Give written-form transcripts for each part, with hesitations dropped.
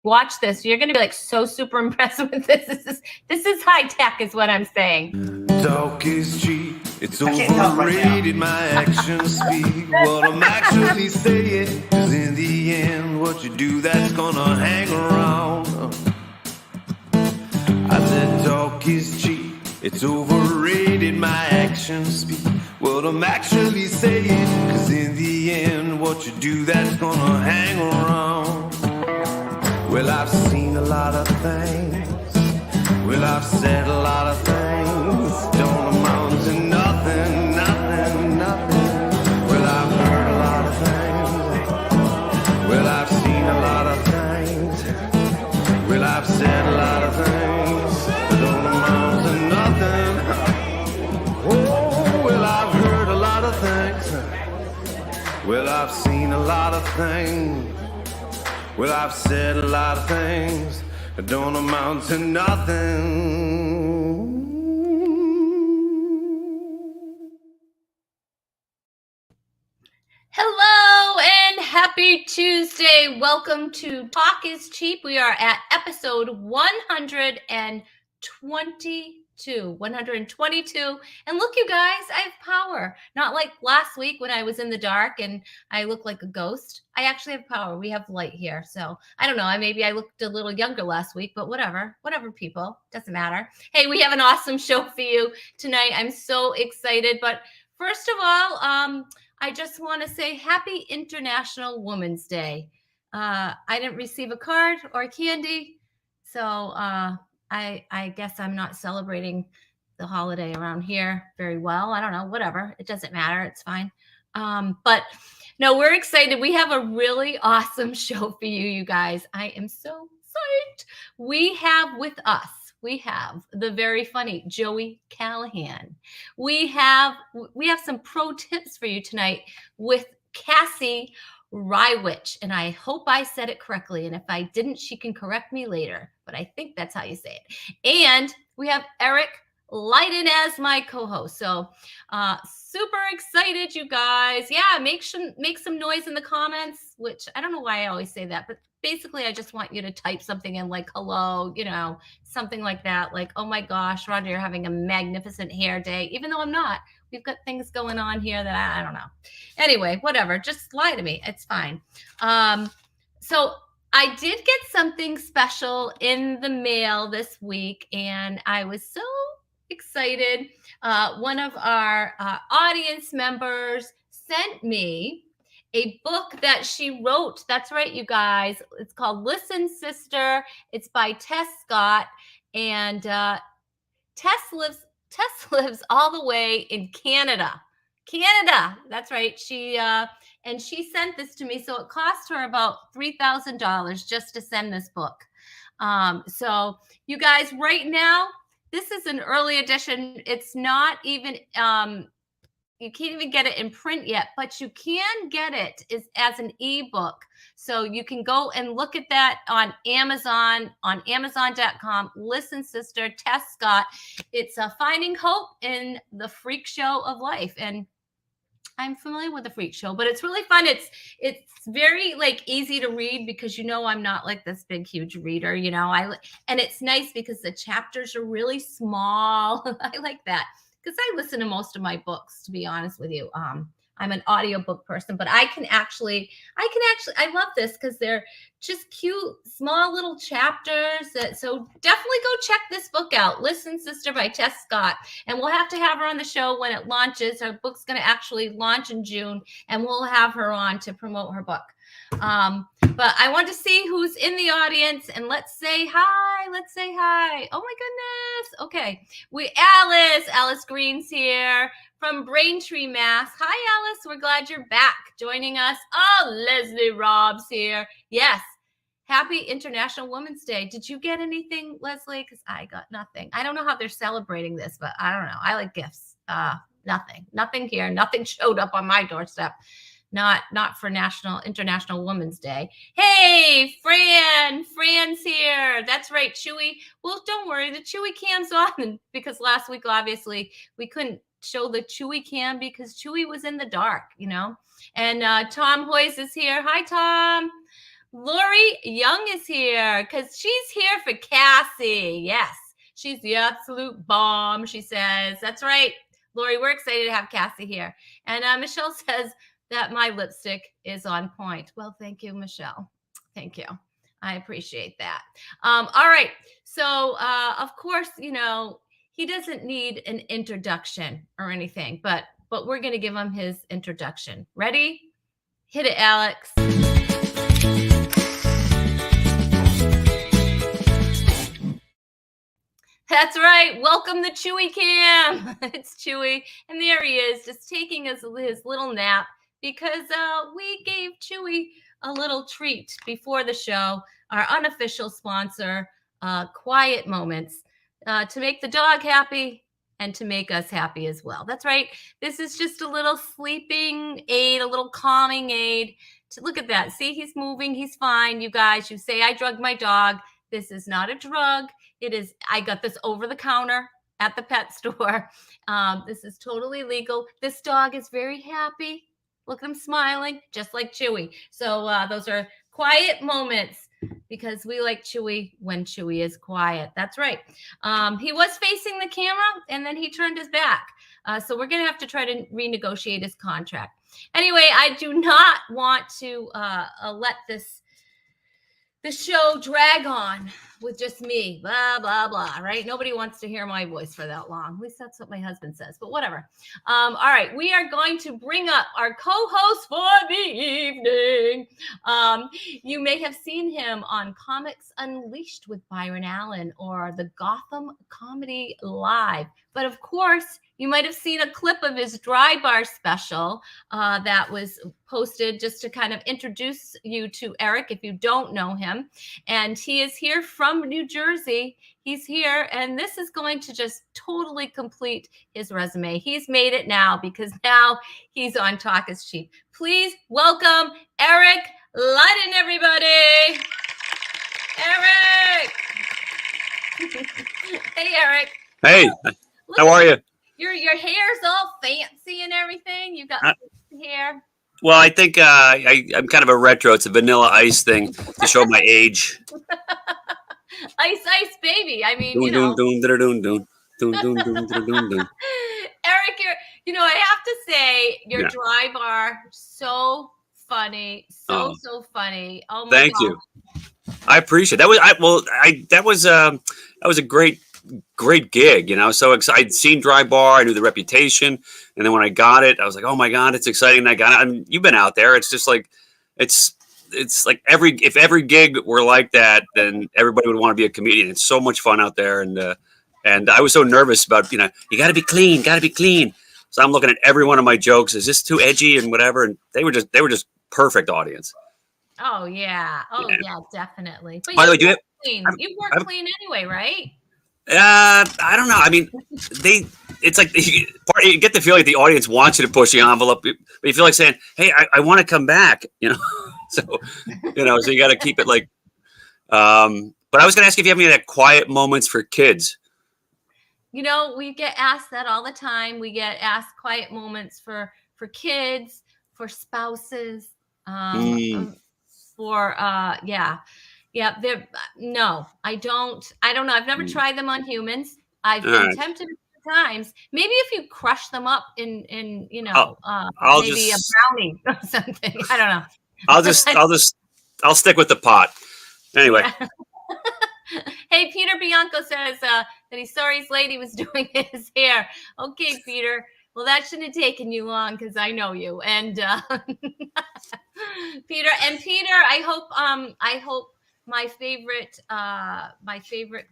Watch this. You're going to be like so super impressed with this. This is high tech is what I'm saying. Talk is cheap. It's overrated. My actions speak what I'm actually saying. 'Cause in the end, what you do, that's gonna hang around. I said talk is cheap. It's overrated. My actions speak what I'm actually saying. 'Cause in the end, what you do, that's gonna hang around. Well, I've seen a lot of things. Well, I've said a lot of things. Don't amount to nothing, nothing, nothing. Well, I've heard a lot of things. Well, I've seen a lot of things. Well, I've said a lot of things. Don't amount to nothing. Oh, well, I've heard a lot of things. Well, I've seen a lot of things. Well, I've said a lot of things that don't amount to nothing. Hello and happy Tuesday. Welcome to Talk is Cheap. We are at episode 122. And look, you guys, I have power. Not like last week when I was in the dark and I looked like a ghost. I actually have power. We have light here. So I don't know. Maybe I looked a little younger last week, but whatever, people. Doesn't matter. Hey, we have an awesome show for you tonight. I'm so excited. But first of all, I just want to say happy International Women's Day. I didn't receive a card or candy. So, I guess I'm not celebrating the holiday around here very well. I don't know, whatever. It doesn't matter. It's fine. But no, we're excited. We have a really awesome show for you, you guys. I am so psyched. We have the very funny Joey Callahan. We have some pro tips for you tonight with Cassie Rywich, and I hope I said it correctly. And if I didn't, she can correct me later, but I think that's how you say it. And we have Eric Leiden as my co-host. So super excited, you guys. Yeah, make some noise in the comments, which I don't know why I always say that, but basically I just want you to type something in like hello, something like that. Like, oh my gosh, Rhonda, you're having a magnificent hair day, even though I'm not. We've got things going on here that I don't know. Anyway, whatever. Just lie to me. It's fine. So I did get something special in the mail this week, and I was so excited. One of our audience members sent me a book that she wrote. That's right, you guys. It's called Listen, Sister. It's by Tess Scott, and Tess lives all the way in Canada. That's right. She sent this to me. So it cost her about $3,000 just to send this book. So you guys, right now, this is an early edition. It's not even, you can't even get it in print yet, but you can get it as an ebook. So you can go and look at that on Amazon, on Amazon.com. Listen, Sister, Tess Scott. It's Finding Hope in the Freak Show of Life. And I'm familiar with the Freak Show, but it's really fun. It's very like easy to read because I'm not like this big huge reader. And it's nice because the chapters are really small. I like that because I listen to most of my books, to be honest with you. I'm an audiobook person, but I love this because they're just cute, small little chapters. So definitely go check this book out. Listen, Sister by Tess Scott. And we'll have to have her on the show when it launches. Her book's going to actually launch in June, and we'll have her on to promote her book. But I want to see who's in the audience, and let's say hi. Oh my goodness. Okay. Alice Green's here from Braintree, Mass. Hi, Alice. We're glad you're back joining us. Oh, Leslie Rob's here. Yes. Happy International Women's Day. Did you get anything, Leslie? Because I got nothing. I don't know how they're celebrating this, but I don't know. I like gifts. Nothing here. Nothing showed up on my doorstep. Not for International Women's Day. Hey, Fran's here. That's right, Chewy. Well, don't worry, the Chewy cam's on because last week, obviously, we couldn't show the Chewy cam because Chewy was in the dark, And Tom Hoyes is here. Hi, Tom. Lori Young is here because she's here for Cassie. Yes, she's the absolute bomb, she says. That's right, Lori, we're excited to have Cassie here. And Michelle says that my lipstick is on point. Well, thank you, Michelle. Thank you. I appreciate that. All right. So, of course, he doesn't need an introduction or anything, but we're going to give him his introduction. Ready? Hit it, Alex. That's right. Welcome to Chewy Cam. It's Chewy, and there he is, just taking his little nap because we gave Chewy a little treat before the show. Our unofficial sponsor, Quiet Moments, to make the dog happy and to make us happy as well. That's right. This is just a little sleeping aid, a little calming aid. Look at that. See, he's moving. He's fine. You guys, you say I drugged my dog. This is not a drug. It is, I got this over the counter at the pet store. This is totally legal. This dog is very happy. Look at him smiling, just like Chewy. So those are quiet moments because we like Chewy when Chewy is quiet. That's right. He was facing the camera and then he turned his back. So we're going to have to try to renegotiate his contract. Anyway, I do not want to let the show drag on with just me, blah, blah, blah, right? Nobody wants to hear my voice for that long. At least that's what my husband says, but whatever. All right, we are going to bring up our co-host for the evening. You may have seen him on Comics Unleashed with Byron Allen or the Gotham Comedy Live. But of course, you might have seen a clip of his Dry Bar special that was posted just to kind of introduce you to Eric if you don't know him. And he is here from New Jersey. He's here, and this is going to just totally complete his resume. He's made it now because now he's on Talk is Cheap. Please welcome Eric Lyden, everybody. Eric. Hey, Eric. Hey, how are you? Your hair's all fancy and everything. You got hair. Well, I think I'm kind of a retro. It's a Vanilla Ice thing to show my age. Ice, ice, baby. I mean, Eric, I have to say, your Dry Bar, so funny, so funny. Oh my thank God. you. I appreciate it. That was a great gig, So I'd seen Dry Bar, I knew the reputation, and then when I got it, I was like, oh my God, it's exciting. I got it. I mean, you've been out there. It's just like it's like if every gig were like that, then everybody would want to be a comedian. It's so much fun out there, and I was so nervous about you got to be clean. So I'm looking at every one of my jokes. Is this too edgy and whatever? And they were just perfect audience. Oh yeah, definitely. But by the way, you work clean anyway, right? I don't know. I mean, it's like you get the feeling that the audience wants you to push the envelope, but you feel like saying, "Hey, I want to come back," So, so you got to keep it like. But I was going to ask if you have any of that quiet moments for kids. We get asked that all the time. We get asked quiet moments for kids, for spouses, for no, I don't know. I've never tried them on humans. I've been tempted a few times. Maybe if you crush them up in maybe a brownie or something. I don't know. I'll stick with the pot. Anyway. Yeah. Hey, Peter Bianco says that he's sorry his lady was doing his hair. Okay, Peter. Well, that shouldn't have taken you long because I know you. And Peter, I hope my favorite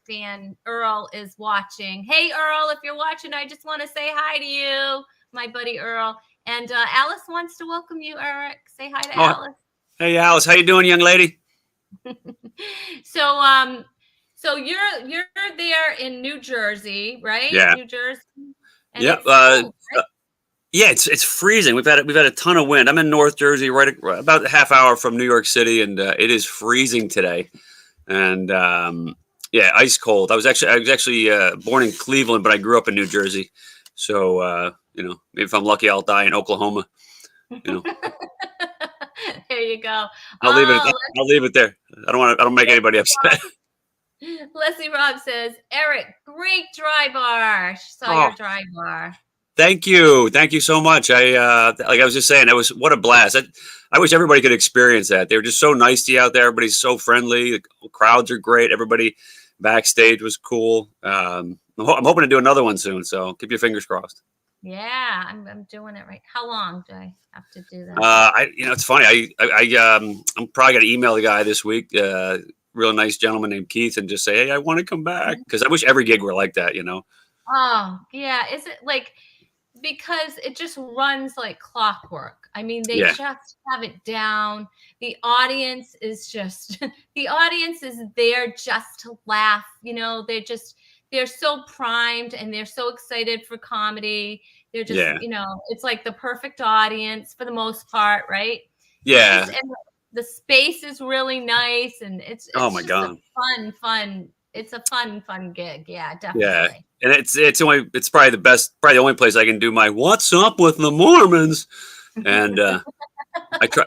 fan Earl is watching. Hey, Earl, if you're watching, I just want to say hi to you, my buddy Earl. And Alice wants to welcome you, Eric. Say hi to Alice. Hey, Alice, how you doing, young lady? So you're there in New Jersey, right? Yeah. New Jersey. And yeah. It's cold, right? Yeah, it's freezing. We've had a ton of wind. I'm in North Jersey, right about a half hour from New York City, and it is freezing today. And ice cold. I was actually born in Cleveland, but I grew up in New Jersey. So maybe if I'm lucky, I'll die in Oklahoma. There there you go. I'll leave it. Oh, I'll leave it there. I don't make anybody upset. Leslie Robb says, Eric, great dry bar. She saw Oh, your dry bar. thank you. Thank you so much. Like I was just saying, that was what a blast. I wish everybody could experience that. They were just so nice to you out there. Everybody's so friendly. The crowds are great. Everybody backstage was cool. I'm hoping to do another one soon. So keep your fingers crossed. Yeah, I'm doing it right. How long do I have to do that? It's funny. I'm probably gonna email the guy this week. Real nice gentleman named Keith, and just say, hey, I want to come back, because I wish every gig were like that. Oh, yeah. Is it like, because it just runs like clockwork. I mean, they Yeah. just have it down. The audience is just, the audience is there just to laugh. They're so primed and they're so excited for comedy. They're just, Yeah. it's like the perfect audience for the most part, right? Yeah. And the space is really nice, and it's Oh my just God. a fun. It's a fun gig. Yeah, definitely. Yeah. And it's probably the only place I can do my "What's up with the Mormons," and I try.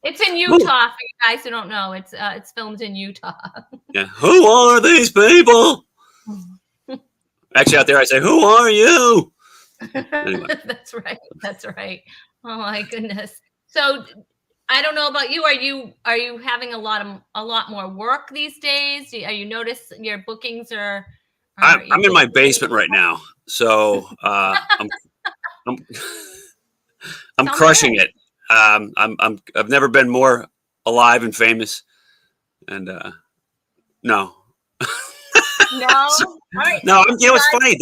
It's in Utah, for you guys who don't know. It's filmed in Utah. Yeah. Who are these people? Actually, out there, I say, "Who are you?" Anyway. That's right. Oh my goodness. So I don't know about you. Are you having a lot more work these days? Are you notice your bookings are? I'm in my basement right now, so I'm crushing it. I've never been more alive and famous, and no. No. All right. No, it's funny.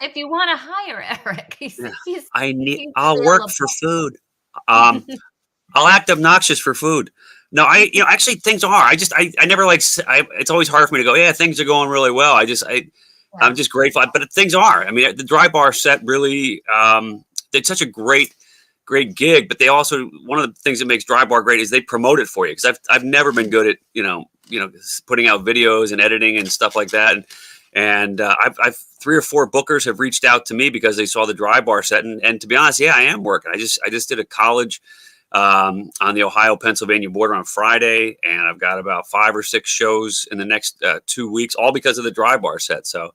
If you want to hire Eric, I'll work for food. I'll act obnoxious for food. No, actually things are. I never it's always hard for me to go, yeah, things are going really well. I'm just grateful, but things are. I mean, the dry bar set really, it's such a great gig, but they also, one of the things that makes dry bar great is they promote it for you. Cause I've never been good at, putting out videos and editing and stuff like that. And I've 3 or 4 bookers have reached out to me because they saw the dry bar set. And to be honest, yeah, I am working. I just did a college on the Ohio-Pennsylvania border on Friday, and I've got about 5 or 6 shows in the next 2 weeks, all because of the dry bar set. So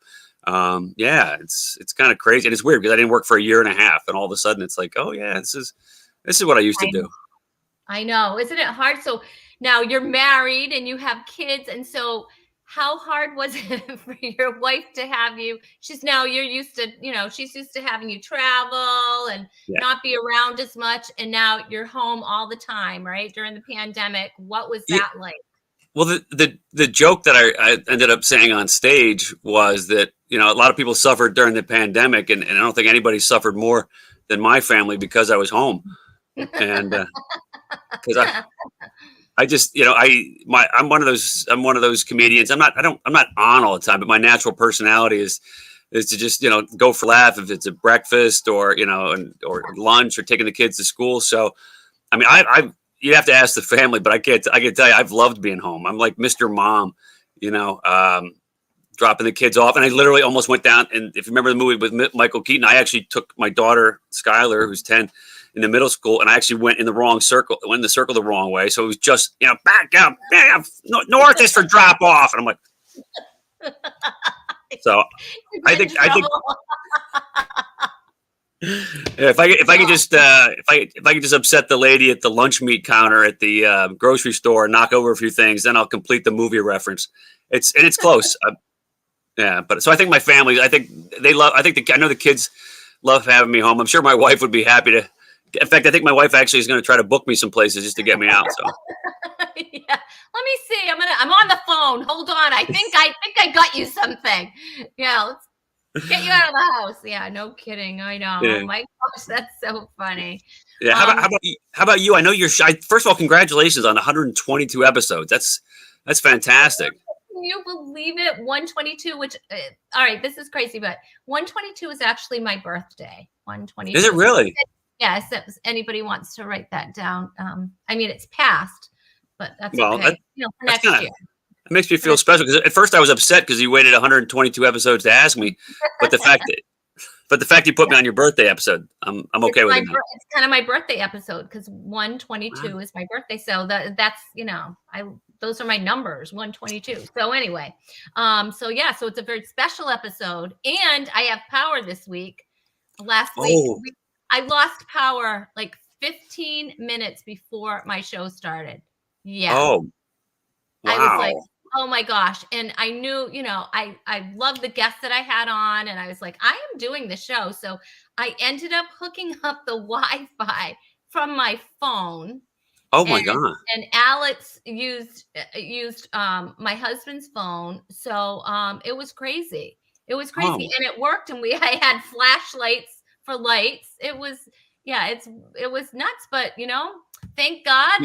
yeah, it's kind of crazy, and it's weird because I didn't work for a year and a half, and all of a sudden it's like, oh yeah, this is what I used to do. I know, isn't it hard? So now you're married and you have kids, and so how hard was it for your wife to have you? You're used to, she's used to having you travel and not be around as much. And now you're home all the time, right? During the pandemic. What was that like? Well, the joke that I ended up saying on stage was that, a lot of people suffered during the pandemic, and I don't think anybody suffered more than my family because I was home. And because I just, I'm one of those comedians. I'm not on all the time, but my natural personality is to just, go for a laugh if it's a breakfast or, or lunch or taking the kids to school. So, I mean, you'd have to ask the family, but I can tell you, I've loved being home. I'm like Mr. Mom, dropping the kids off. And I literally almost went down. And if you remember the movie with Michael Keaton, I actually took my daughter, Skylar, who's 10, in the middle school, and I actually went in the circle the wrong way. So it was just, back up, north is for drop off. And I'm like, so I think if I could just upset the lady at the lunch meat counter at the grocery store and knock over a few things, then I'll complete the movie reference. It's close. Yeah. But so I think my family, I know the kids love having me home. I'm sure my wife would be happy to. In fact, I think my wife actually is going to try to book me some places just to get me out. So, yeah. Let me see. I'm on the phone. Hold on. I think I got you something. Yeah. Let's get you out of the house. Yeah. No kidding. I know. Yeah. Oh my gosh, that's so funny. Yeah. How about you? I know you're shy. First of all, congratulations on 122 episodes. That's fantastic. Can you believe it? 122. Which, all right, this is crazy, but 122 is actually my birthday. 122. Is it really? Yes, if anybody wants to write that down. I mean, it's past, but that's well, okay. For next year. It makes me feel special because at first I was upset because you waited 122 episodes to ask me, but the fact But the fact you put me on your birthday episode, I'm okay with it now. It's kind of my birthday episode because Wow. 122 is my birthday. So that's those are my numbers, 122. So anyway, so yeah, so it's a very special episode, and I have power this week. Last week, Oh, I lost power like 15 minutes before my show started. Yeah. oh, I was like, wow. oh my gosh. And I knew, I loved the guests that I had on. And I was like, I am doing the show. So I ended up hooking up the Wi-Fi from my phone. Oh my And God. and Alex used my husband's phone. So it was crazy. It was crazy. Oh, And it worked. And I had flashlights for lights. It was nuts, but thank God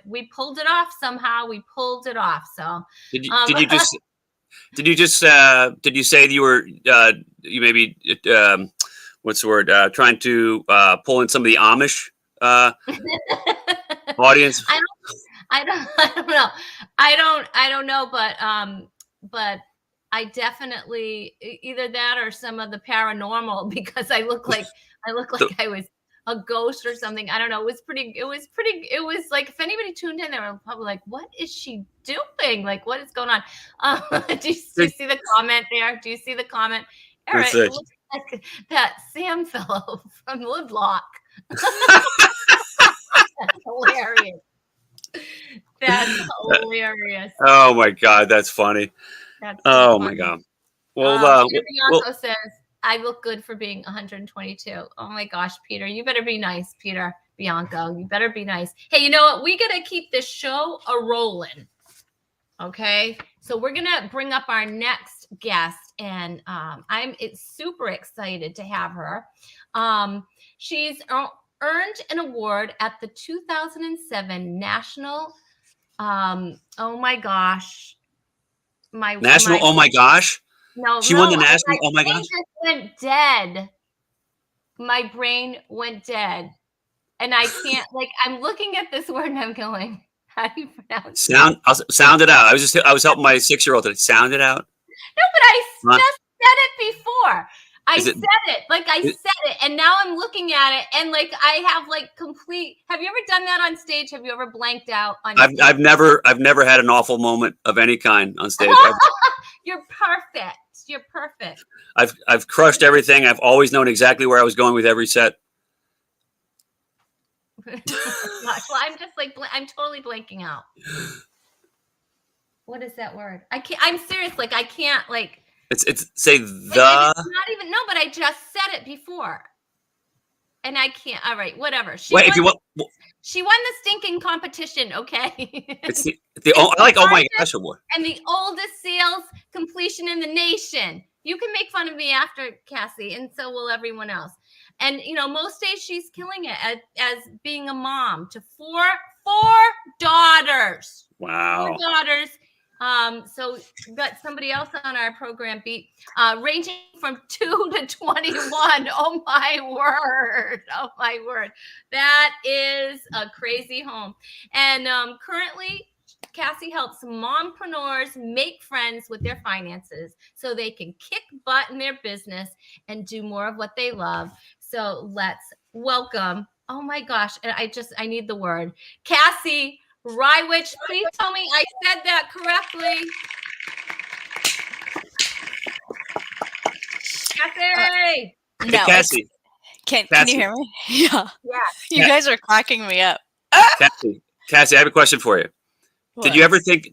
we pulled it off somehow. We pulled it off. So did you um did you just did you just did you say that you were you maybe what's the word trying to pull in some of the Amish audience? I don't know. I don't know, but I definitely either that or some of the paranormal because I look like So, I was a ghost or something. I don't know. It was like if anybody tuned in, they were probably like, "What is she doing? Like, what is going on?" Do you see the comment there? Do you see the comment? let's Eric, see. it looks like that Sam fellow from Woodblock. That's hilarious. That's hilarious. Oh my God, that's funny. That's so Oh my funny. God. Well, Peter well, Bianco says, I look good for being 122. Oh my gosh, Peter, you better be nice, Peter Bianco. You better be nice. Hey, you know what? We got to keep this show a-rolling. Okay. So we're going to bring up our next guest, and I'm super excited to have her. She's earned an award at the 2007 National, oh my gosh, national. Oh my gosh. no, She won the my national. Oh my brain gosh. just went dead. My brain went dead. And I can't, I'm looking at this word and I'm going, how do you pronounce it? Sound it out. I was helping my 6-year-old to sound it out. No, but I Huh? just said it before. I Is it? said it. I said it. And now I'm looking at it and I have complete. Have you ever done that on stage? Have you ever blanked out on stage? I've never had an awful moment of any kind on stage. You're perfect. You're perfect. I've crushed everything. I've always known exactly where I was going with every set. Well, I'm just I'm totally blanking out. What is that word? I can't. I'm serious. I can't. It's say the. It's not even. No, but I just said it before, and I can't. All right, whatever. Wait, if you want, she won the stinking competition. Okay. it's the I like. Oh my gosh, award. And the oldest sales completion in the nation. You can make fun of me after, Cassie, and so will everyone else. And most days she's killing it as being a mom to four daughters. Wow. 4 daughters. So we've got somebody else on our program beat, ranging from 2 to 21. Oh my word. Oh my word. That is a crazy home. And currently, Cassie helps mompreneurs make friends with their finances so they can kick butt in their business and do more of what they love. So let's welcome, oh my gosh, I need the word, Cassie Rywich. Please tell me I said that correctly. Cassie! No, Hey, Cassie. Can Cassie. you hear me? Yeah. Yeah. You guys are cracking me up. Cassie, I have a question for you. What? Did you ever think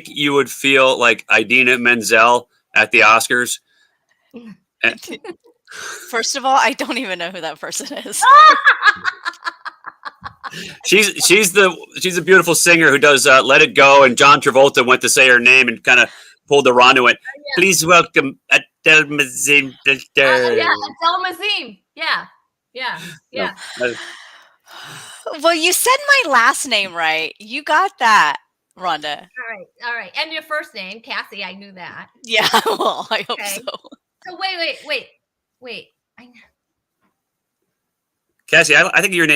you would feel like Idina Menzel at the Oscars? First of all, I don't even know who that person is. She's a beautiful singer who does Let It Go, and John Travolta went to say her name and kind of pulled the Rhonda and went, please welcome Adele Mazim. Yeah, Adele Mazim. Yeah. Well, you said my last name right. You got that, Rhonda. All right. And your first name, Cassie, I knew that. Yeah, well, I hope Okay. so. So wait. I know. Cassie, I think you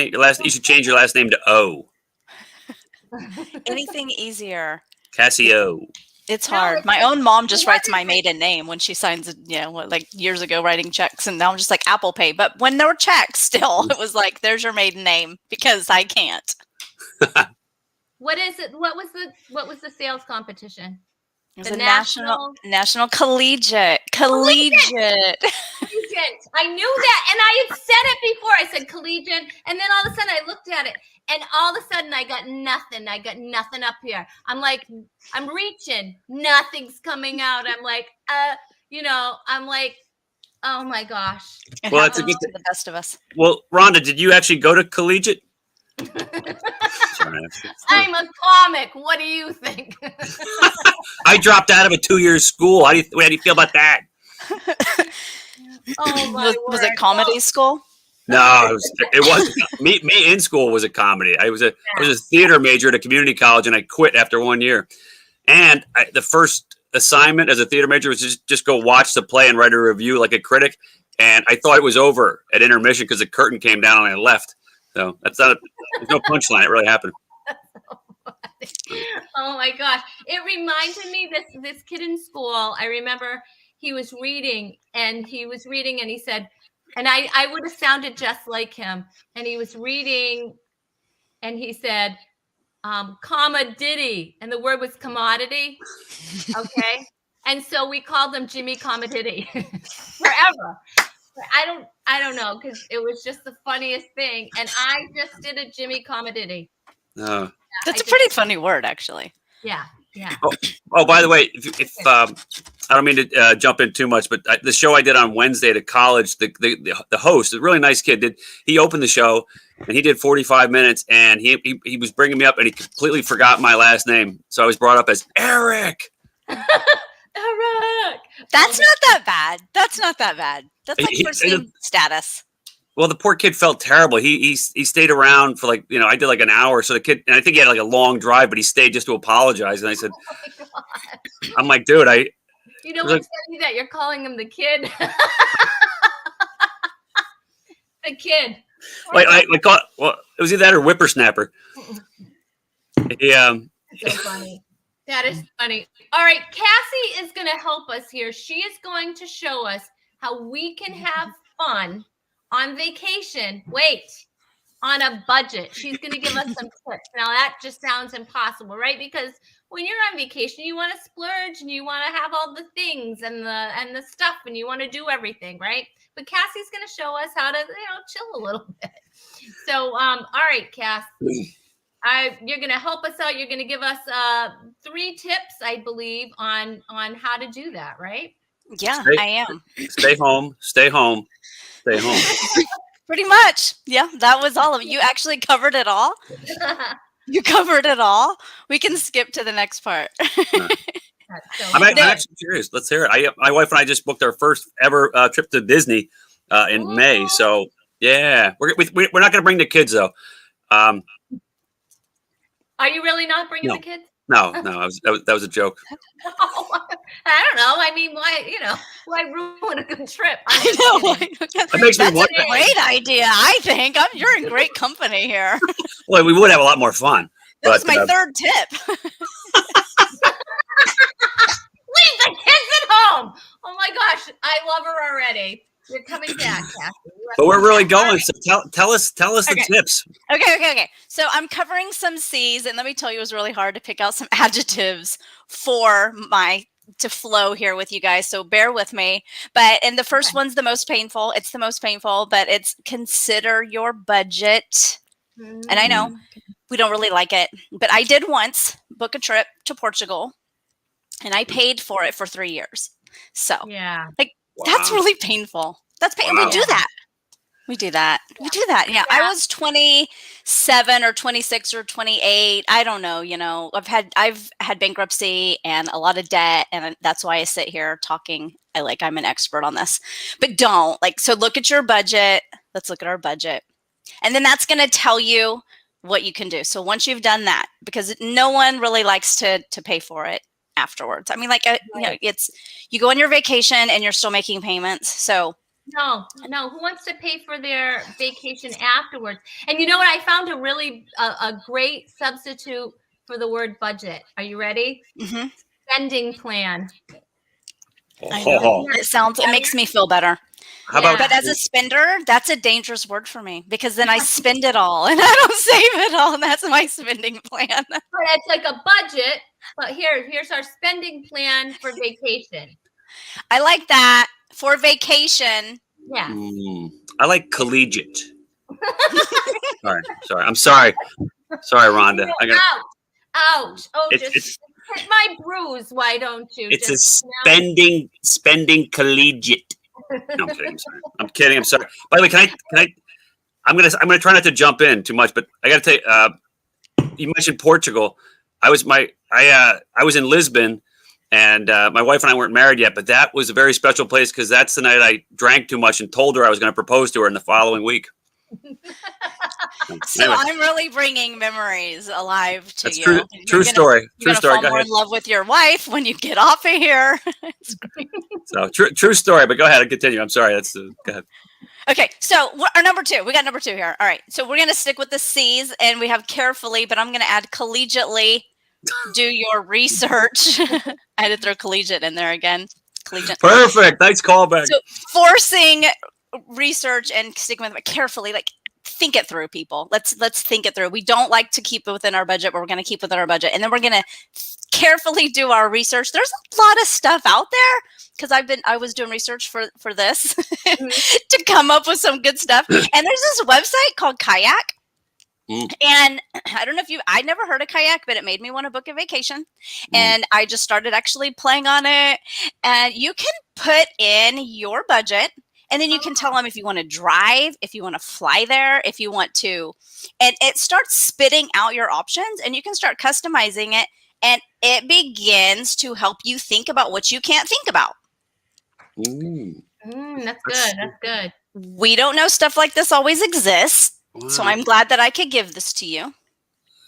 should change your last name to O. Anything easier. Cassie O. It's No, hard. it's My like, own mom just what writes is my it? maiden name when she signs it, like years ago writing checks, and now I'm just like Apple Pay. But when there were checks, still, it was like, there's your maiden name because I can't. What is it? What was the sales competition? It was The a national national national collegiate collegiate. collegiate. Collegiate. I knew that, and I had said it before. I said collegiate, and then all of a sudden I looked at it, and all of a sudden I got nothing. I got nothing up here. I'm like, I'm reaching, nothing's coming out. I'm like, I'm like, oh my gosh. It Well, that's a happens good to thing. the best of us. Well, Rhonda, did you actually go to collegiate? Sorry, I'm a comic. What do you think? I dropped out of a 2-year school. How do you feel about that? Oh my Was word. it comedy school? No, it wasn't. Me in school was a comedy. I was a theater major at a community college, and I quit after 1 year. And the first assignment as a theater major was just go watch the play and write a review like a critic. And I thought it was over at intermission because the curtain came down and I left. So there's no punchline. It really happened. Oh my gosh. It reminded me this kid in school. I remember he was reading and he said, and I would have sounded just like him. And he was reading and he said, comma diddy. And the word was commodity. Okay. And so we called him Jimmy Commodity forever. I don't know, because it was just the funniest thing. And I just did a Jimmy Commodity. Uh, That's a pretty funny word, actually. Yeah. oh, by the way, if I don't mean to jump in too much, but the show I did on Wednesday at a college, the host, a really nice kid, he opened the show and he did 45 minutes and he was bringing me up and he completely forgot my last name. So I was brought up as Eric. Eric. That's not that bad. That's not that bad. That's like He- first name status. Well, the poor kid felt terrible. He stayed around for I did like an hour. So the kid, and I think he had like a long drive, but he stayed just to apologize. And I said, Oh my God. I'm like, dude, You know Like- what's funny that you're calling him the kid? The kid. well, it was either that or whippersnapper. Yeah. So funny. That is funny. All right, Cassie is going to help us here. She is going to show us how we can have fun on vacation. Wait, on a budget. She's going to give us some tips. Now that just sounds impossible, right? Because when you're on vacation, you want to splurge and you want to have all the things and the stuff and you want to do everything, right? But Cassie's going to show us how to, chill a little bit. So, all right, Cass. You're going to help us out. You're going to give us 3 tips, I believe, on how to do that, right? Yeah, I am. Stay home. Stay home. Stay home. Pretty much. Yeah, that was all of it. You actually covered it all. You covered it all. We can skip to the next part. I'm actually curious. Let's hear it. My wife and I just booked our first ever trip to Disney in May. So yeah, we're not going to bring the kids though. Are you really not bringing No. the kids? No, that was a joke. I don't know. I mean, why ruin a good trip? I know. That makes me That's a wonder. great idea. I think you're in great company here. Well, we would have a lot more fun. That was But, my third tip. Leave the kids at home. Oh my gosh, I love her already. You're coming back, Cassie. But we're really going. So tell us the tips. Okay. So I'm covering some C's, and let me tell you, it was really hard to pick out some adjectives to flow here with you guys. So bear with me. And the first one's the most painful. It's the most painful, but it's consider your budget. And I know we don't really like it, but I did once book a trip to Portugal, and I paid for it for 3 years. So yeah. That's really painful. That's painful. Wow. We do that. We do that. Yeah. I was 27 or 26 or 28. I don't know. I've had bankruptcy and a lot of debt. And that's why I sit here talking. I'm an expert on this, but don't so look at your budget. Let's look at our budget. And then that's going to tell you what you can do. So once you've done that, because no one really likes to pay for it afterwards. I mean, it's, you go on your vacation and you're still making payments. So No. Who wants to pay for their vacation afterwards? And you know what? I found a really a great substitute for the word budget. Are you ready? mm-hmm. spending plan. I know. Oh, It makes me feel better. how Yeah. about But as a spender, that's a dangerous word for me because then I spend it all and I don't save it all. And that's my spending plan. But it's like a budget. But here's our spending plan for vacation. I like that for vacation. Yeah. I like collegiate. Sorry. I'm sorry. Sorry, Rhonda. Ouch. Oh, It's- just hit my bruise. Why don't you? It's just, a spending collegiate. No, I'm kidding. I'm sorry. By the way, can I? I'm gonna try not to jump in too much, but I got to tell you. You mentioned Portugal. I was in Lisbon, and my wife and I weren't married yet, but that was a very special place because that's the night I drank too much and told her I was going to propose to her in the following week. So Anyway, I'm really bringing memories alive to that's you. true. True story. You're True gonna story. fall Go more ahead. in love with your wife when you get off of here. So true story. But go ahead and continue. I'm sorry. That's go ahead. Okay, so our number 2. We got number 2 here. All right, so we're gonna stick with the C's, and we have carefully, but I'm gonna add collegiately. Do your research. I had to throw collegiate in there again. Collegiate. Perfect. Nice callback. So forcing research and sticking with it carefully, like think it through, people. Let's think it through. We don't like to keep it within our budget, but we're going to keep within our budget, and then we're going to carefully do our research. There's a lot of stuff out there because I was doing research for this to come up with some good stuff. And there's this website called Kayak. And I don't know if I never heard of Kayak, but it made me want to book a vacation. And I just started actually playing on it. And you can put in your budget, and then you can tell them if you want to drive, if you want to fly there, if you want to. And it starts spitting out your options, and you can start customizing it. And it begins to help you think about what you can't think about. That's good. That's good. We don't know stuff like this always exists. Wow. So I'm glad that I could give this to you.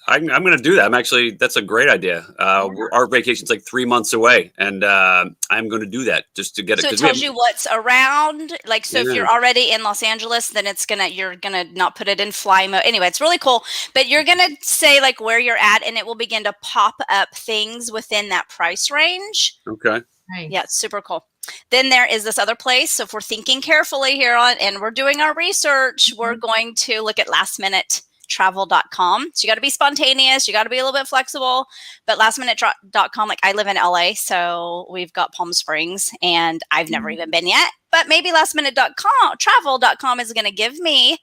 I'm going to do that. That's a great idea. Our vacation's like 3 months away, and I'm going to do that just to get it. So it tells you what's around. Like, so if you're already in Los Angeles, then you're gonna not put it in fly mode. Anyway, it's really cool. But you're gonna say like where you're at, and it will begin to pop up things within that price range. Okay. Nice. Yeah, it's super cool. Then there is this other place. So if we're thinking carefully here and we're doing our research, we're going to look at lastminutetravel.com. So you got to be spontaneous. You got to be a little bit flexible. But lastminutetravel.com, like I live in LA, so we've got Palm Springs, and I've never even been yet. But maybe travel.com is going to give me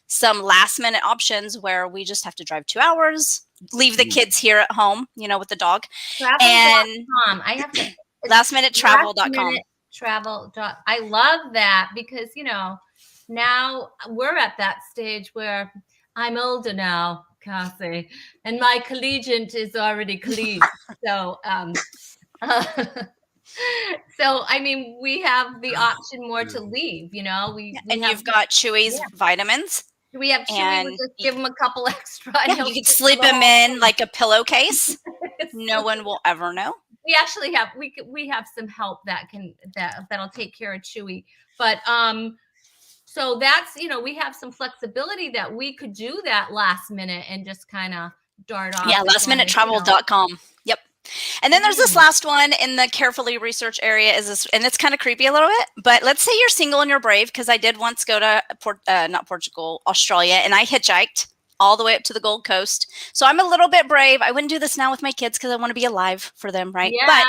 some last minute options where we just have to drive 2 hours, leave the kids here at home, with the dog. Travel.com. I have to. Lastminutetravel.com. I love that because, now we're at that stage where I'm older now, Cassie, and my collegiate is already collegiate. So, I mean, we have the option more to leave, You've got Chewy's vitamins. We have Chewy, we'll just give him a couple extra. Yeah, you can sleep him in like a pillowcase. No one will ever know. We actually have we have some help that'll take care of Chewy. But so that's we have some flexibility that we could do that last minute and just kind of dart off. Yeah, lastminutetravel.com. Yep. And then there's this last one in the carefully research area and it's kind of creepy a little bit, but let's say you're single and you're brave, because I did once go to not Portugal, Australia, and I hitchhiked all the way up to the Gold Coast. So I'm a little bit brave. I wouldn't do this now with my kids because I want to be alive for them, right? Yeah, but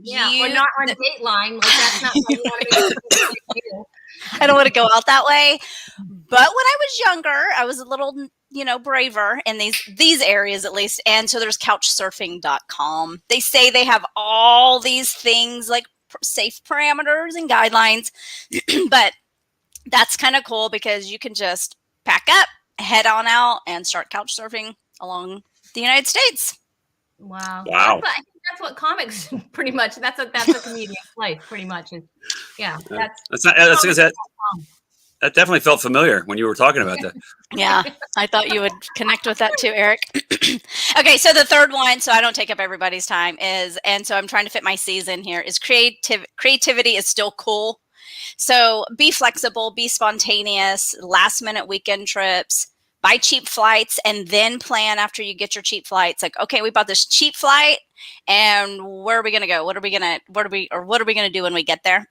we're not on Dateline. Like that's not how you want to be. I don't want to go out that way. But when I was younger, I was a little, braver in these areas at least. And so there's couchsurfing.com. They say they have all these things like safe parameters and guidelines. But that's kind of cool because you can just pack up, head on out, and start couch surfing along the United States. Wow. Wow. I think that's what comics pretty much. That's a comedian's life pretty much. That definitely felt familiar when you were talking about that. Yeah, I thought you would connect with that too, Eric. Okay, so the third one, so I don't take up everybody's time, and so I'm trying to fit my C's in here, is creativity is still cool. So be flexible, be spontaneous, last minute weekend trips, buy cheap flights, and then plan after you get your cheap flights. Like, okay, we bought this cheap flight. And where are we going to go? What are we going to do when we get there?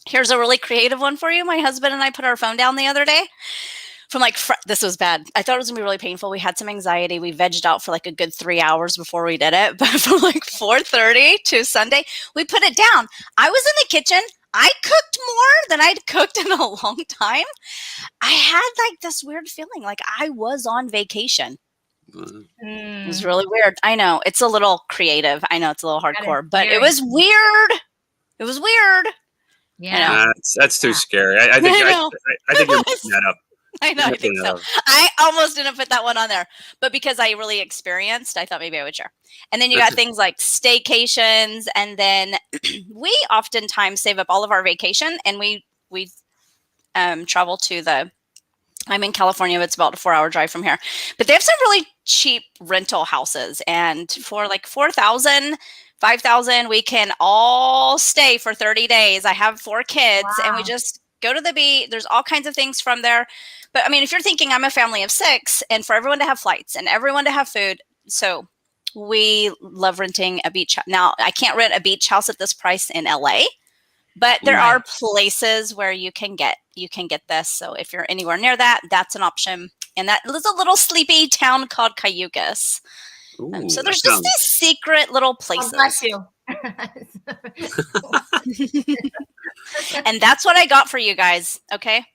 Here's a really creative one for you. My husband and I put our phone down the other day from this was bad. I thought it was gonna be really painful. We had some anxiety. We vegged out for like a good 3 hours before we did it. But from like 4:30 to Sunday, we put it down. I was in the kitchen. I cooked more than I'd cooked in a long time. I had like this weird feeling like I was on vacation. It was really weird. I know it's a little creative. I know it's a little hardcore, but it was weird. It was weird. Yeah, that's too scary. I think you're making that up. I know, I think so. I almost didn't put that one on there, but because I really experienced, I thought maybe I would share. And then you got things like staycations, and then we oftentimes save up all of our vacation, and we travel to I'm in California, but it's about a 4-hour drive from here. But they have some really cheap rental houses, and for like $4,000, $5,000, we can all stay for 30 days. I have 4 kids, and we just go to the beach. There's all kinds of things from there. But I mean, if you're thinking I'm a family of 6 and for everyone to have flights and everyone to have food. So we love renting a beach. Now I can't rent a beach house at this price in LA, but there are places where you can get this. So if you're anywhere near that, that's an option. And that is a little sleepy town called Cayugas. So there's just these secret little places. Bless you. And that's what I got for you guys. Okay.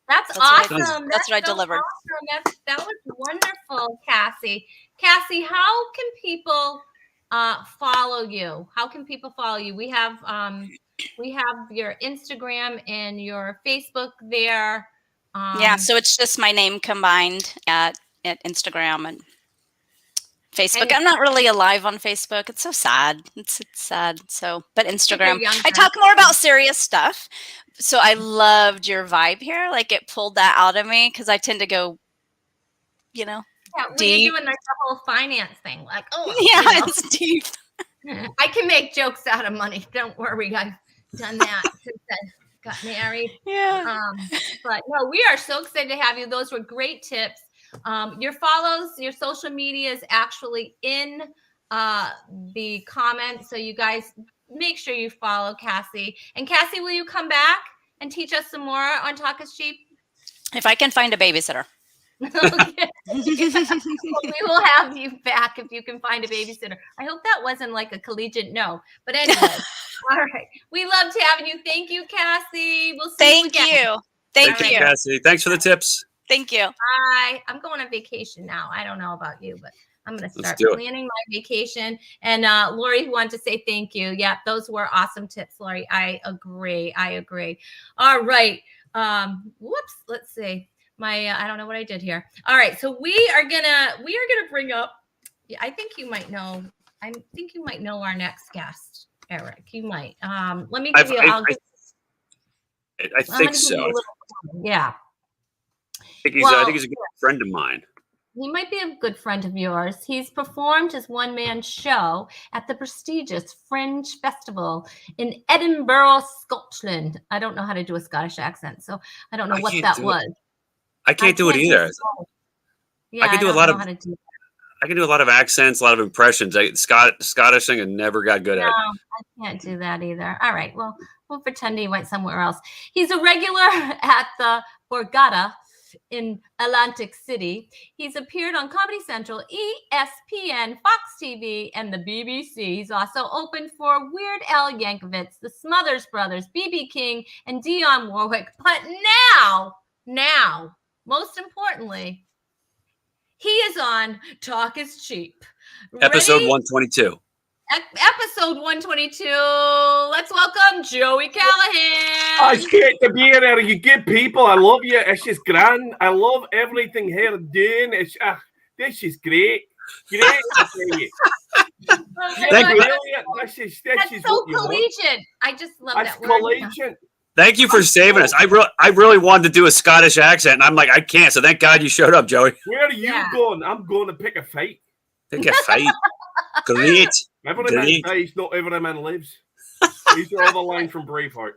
That's awesome. That's what I delivered. Awesome. That was wonderful, Cassie. Cassie, how can people follow you? How can people follow you? We have your Instagram and your Facebook there. So it's just my name combined at Instagram and Facebook. I'm not really alive on Facebook. It's so sad. It's sad. So, but Instagram, I talk more about serious stuff. So I loved your vibe here. Like it pulled that out of me because I tend to go, deep. You're doing like the whole finance thing. Like, it's deep. I can make jokes out of money. Don't worry. I've done that since I got married. Yeah. But no, we are so excited to have you. Those were great tips. Your social media is actually in the comments. So you guys make sure you follow Cassie. And Cassie, will you come back and teach us some more on Talk is Cheap? If I can find a babysitter. Okay. We will have you back if you can find a babysitter. I hope that wasn't like a collegiate no. But anyway, all right. We loved having you. Thank you, Cassie. We'll see you again. Thank you, Cassie. Thanks for the tips. Thank you. Bye. I'm going on vacation now. I don't know about you, but I'm going to start planning my vacation. And Lori wanted to say thank you. Yeah, those were awesome tips, Lori. I agree. All right. Whoops. Let's see. I don't know what I did here. All right. So we are gonna bring up. Yeah, I think you might know our next guest, Eric. You might. Let me give you. I think so. Yeah. I think he's a good friend of mine. He might be a good friend of yours. He's performed his one-man show at the prestigious Fringe Festival in Edinburgh, Scotland. I don't know how to do a Scottish accent, so I don't know what that was. I can't do it either. Yeah, I can do a lot of accents, a lot of impressions. Scottish thing I never got good at. No, I can't do that either. All right, well, we'll pretend he went somewhere else. He's a regular at the Borgata in Atlantic City. He's appeared on Comedy Central, ESPN, Fox TV, and the BBC. He's also opened for Weird Al Yankovic, the Smothers Brothers, BB King, and Dionne Warwick. But now, most importantly, he is on Talk is Cheap. Episode 122. Episode 122. Let's welcome Joey Callahan. It's great to be here. You good people. I love you. It's just grand. I love everything here doing. This is great. Great to see you. Thank you. This is so collegiate. I just love that word. Collegiate. Thank you for saving us. I really wanted to do a Scottish accent, and I'm like, I can't. So thank God you showed up, Joey. Where are you going? I'm going to pick a fight. Pick a fight. Great. Every man dies, not every man lives. These are all the lines from Braveheart.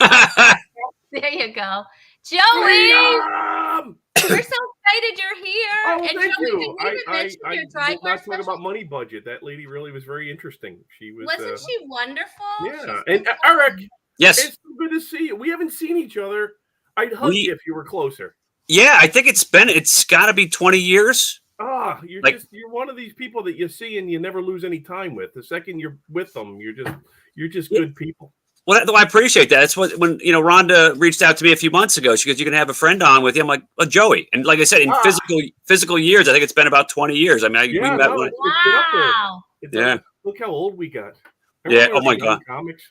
There you go. Joey, Freedom! we're so excited you're here. Oh, And thank Joey, you. did we even mention I your will dry not bar talk special? about money budget. That lady really was very interesting. She was. Wasn't she wonderful? Yeah. She's And so Eric, fun. Yes. it's so good to see you. We haven't seen each other. I'd hug you if you were closer. Yeah, I think it's got to be 20 years. Ah, you're one of these people that you see and you never lose any time with. The second you're with them, you're just good people. Well, I appreciate that. It's when Rhonda reached out to me a few months ago. She goes, "You can have a friend on with you." I'm like, "Well, Joey." And like I said, in physical years, I think it's been about 20 years. I mean, we met when. It's been up there. Yeah. Look how old we got. Yeah. Oh my God. Comics.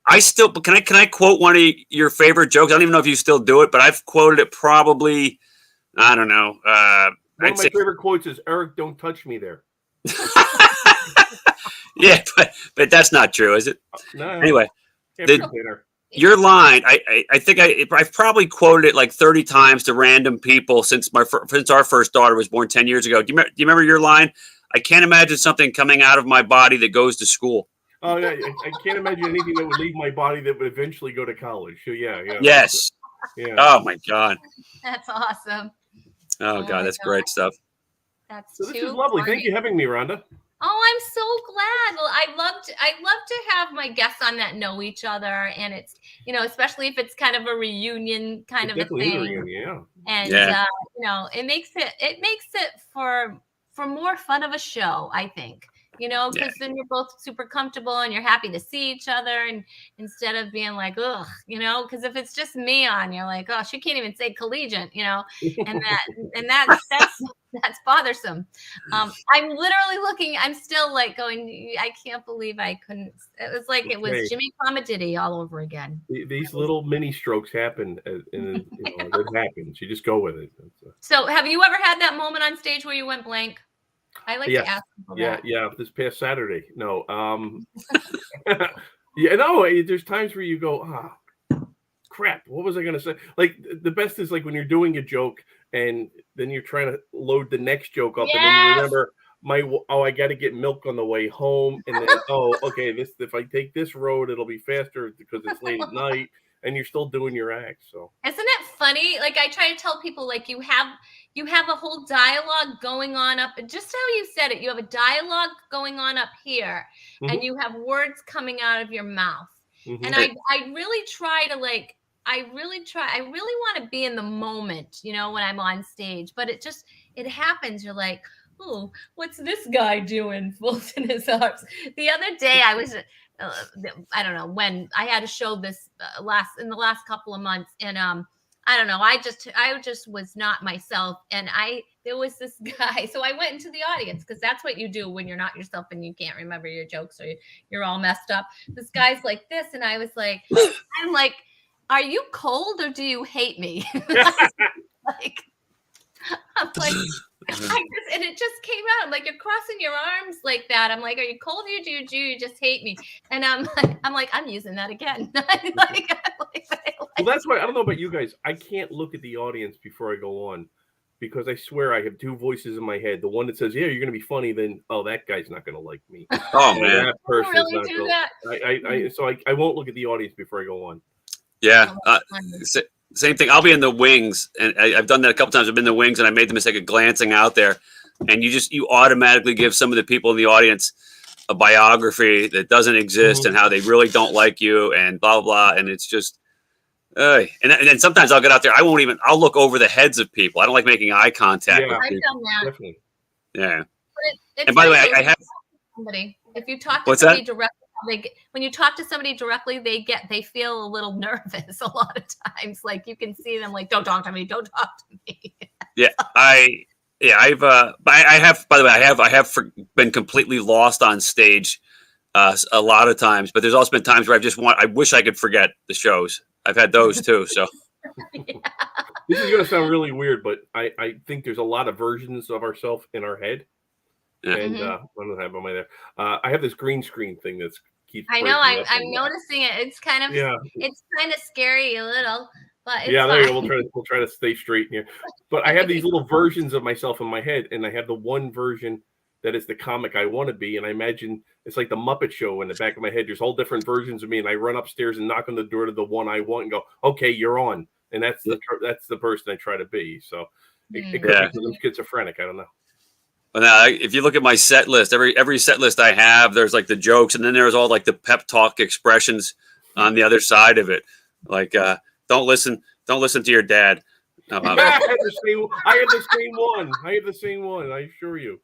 I still can I quote one of your favorite jokes? I don't even know if you still do it, but I've quoted it probably. I don't know. One of my favorite quotes is Eric, don't touch me there. Yeah, but that's not true, is it? No. Anyway, Your line, I think I've probably quoted it like 30 times to random people since our first daughter was born 10 years ago. Do you remember your line? I can't imagine something coming out of my body that goes to school. Oh, yeah, I can't imagine anything that would leave my body that would eventually go to college. So, yeah. Yes. Yeah. Oh, my God. That's awesome. Oh, God, that's great stuff. That's so this is lovely. funny. Thank you for having me, Rhonda. Oh, I'm so glad. Well, I love to have my guests on that know each other, and it's especially if it's kind of a reunion kind of a thing. Yeah. And it makes it for more fun of a show, I think. Because then you're both super comfortable and you're happy to see each other, and instead of being like, ugh, because if it's just me on, you're like, oh, she can't even say collegiate, and that's bothersome. I'm literally looking, I'm still like going, I can't believe I couldn't. It was like it was Jimmy Comedity all over again. These little mini strokes happen, and it happens. You just go with it. So have you ever had that moment on stage where you went blank? I like to ask people that. Yeah. This past Saturday. No. There's times where you go, crap, what was I going to say? Like, the best is like when you're doing a joke and then you're trying to load the next joke up, and then you remember I got to get milk on the way home, and then okay, if I take this road, it'll be faster because it's late at night, and you're still doing your act. So isn't it funny? Like, I try to tell people, like, you have a whole dialogue going on up, just how you said it. You have a dialogue going on up here, and you have words coming out of your mouth. And I really try to I really want to be in the moment, when I'm on stage, but it happens. You're like, oh, what's this guy doing? Folding his arms. The other day I was, I don't know when I had a show this in the last couple of months. And, I don't know. I just was not myself. And there was this guy. So I went into the audience, because that's what you do when you're not yourself and you can't remember your jokes or you're all messed up. This guy's like this. And I was like, I'm like, are you cold or do you hate me? I'm like, and it just came out. I'm like, you're crossing your arms like that. I'm like, are you cold or do you just hate me? And I'm like, I'm using that again. Well, that's why I don't know about you guys. I can't look at the audience before I go on, because I swear I have two voices in my head. The one that says, "Yeah, you're going to be funny," then, "Oh, that guy's not going to like me." Oh man, that person's really not do that. So I won't look at the audience before I go on. Yeah. Same thing. I'll be in the wings, and I've done that a couple times. I've been in the wings, and I made the mistake of glancing out there, and you automatically give some of the people in the audience a biography that doesn't exist, and how they really don't like you, and blah blah. And it's just, and then sometimes I'll get out there. I'll look over the heads of people. I don't like making eye contact with I've people. done that. Definitely. Yeah. And by the way, I have somebody. If you talk to somebody directly. When you talk to somebody directly, they feel a little nervous a lot of times. Like, you can see them like, don't talk to me. Don't talk to me. I have, by the way, I have been completely lost on stage a lot of times, but there's also been times where I wish I could forget the shows. I've had those too. So This is going to sound really weird, but I think there's a lot of versions of ourselves in our head. Yeah. And I don't have on my there. I have this green screen thing that's keeps. I know. I'm noticing it. It's kind of it's kind of scary a little, but it's there you fine. go. We'll try to stay straight here. But I have these little versions of myself in my head, and I have the one version that is the comic I want to be. And I imagine it's like the Muppet Show in the back of my head. There's all different versions of me, and I run upstairs and knock on the door to the one I want and go, "Okay, you're on." and that's the person I try to be. So it could be Yeah. because I'm schizophrenic. I don't know. But now, if you look at my set list, every set list I have, there's like the jokes, and then there's all like the pep talk expressions on the other side of it. Like, don't listen to your dad. I had the same one. I assure you.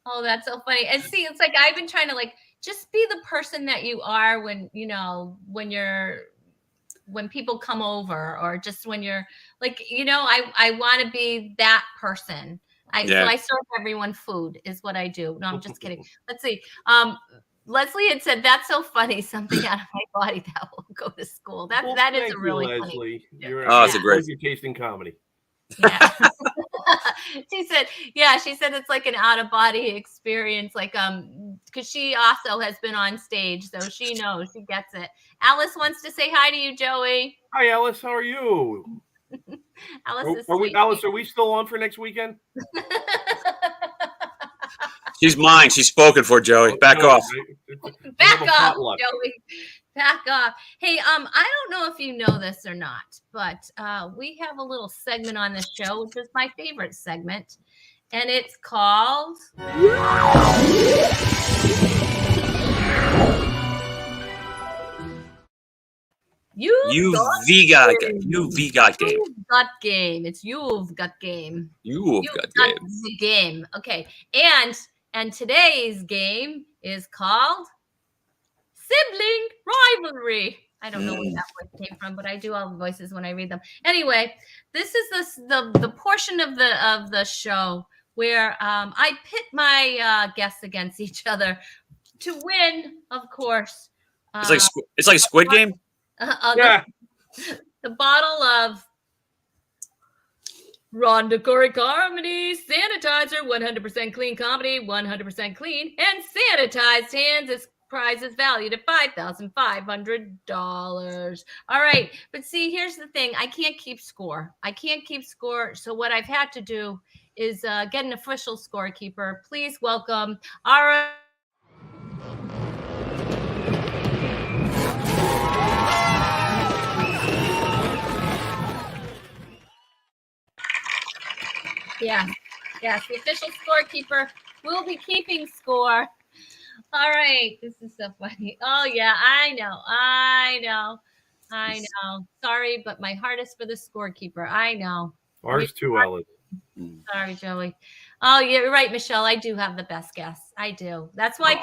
Oh, that's so funny. And see, it's like I've been trying to like just be the person that you are when when people come over, or just when you're like, I want to be that person. So I serve everyone food is what I do. No, I'm just kidding. Let's see. Leslie had said, "That's so funny. Something out of my body that will go to school." That is a really Leslie. funny. It's a great. You're tasting comedy. Yeah. She said it's like an out of body experience, like because she also has been on stage, so she knows, she gets it. Alice wants to say hi to you, Joey. Hi, Alice. How are you? Alice is sweet. Alice, are we still on for next weekend? She's mine. She's spoken for, Joey. Back off. Back off, Joey. Back off. Hey, I don't know if you know this or not, but we have a little segment on this show, which is my favorite segment, and it's called You've Got Game. You've Got Game. You've Got Game. It's You've Got Game. You've Got Game. The game. Okay. And today's game is called Sibling Rivalry. I don't know where that voice came from, but I do all the voices when I read them. Anyway, this is the portion of the show where I pit my guests against each other to win, of course. It's like Squid Game. Yeah. The bottle of Rhonda Corey Carmody sanitizer, 100% clean comedy, 100% clean and sanitized hands. Its prize is valued at $5,500. All right, but see, here's the thing: I can't keep score. So what I've had to do is get an official scorekeeper. Please welcome our. Yes, the official scorekeeper will be keeping score. All right, this is so funny. Oh yeah, I know. Sorry, but my heart is for the scorekeeper. I know. Ours too, Alice. Sorry, Joey. Oh, you're right, Michelle. I do have the best guess. I do. That's why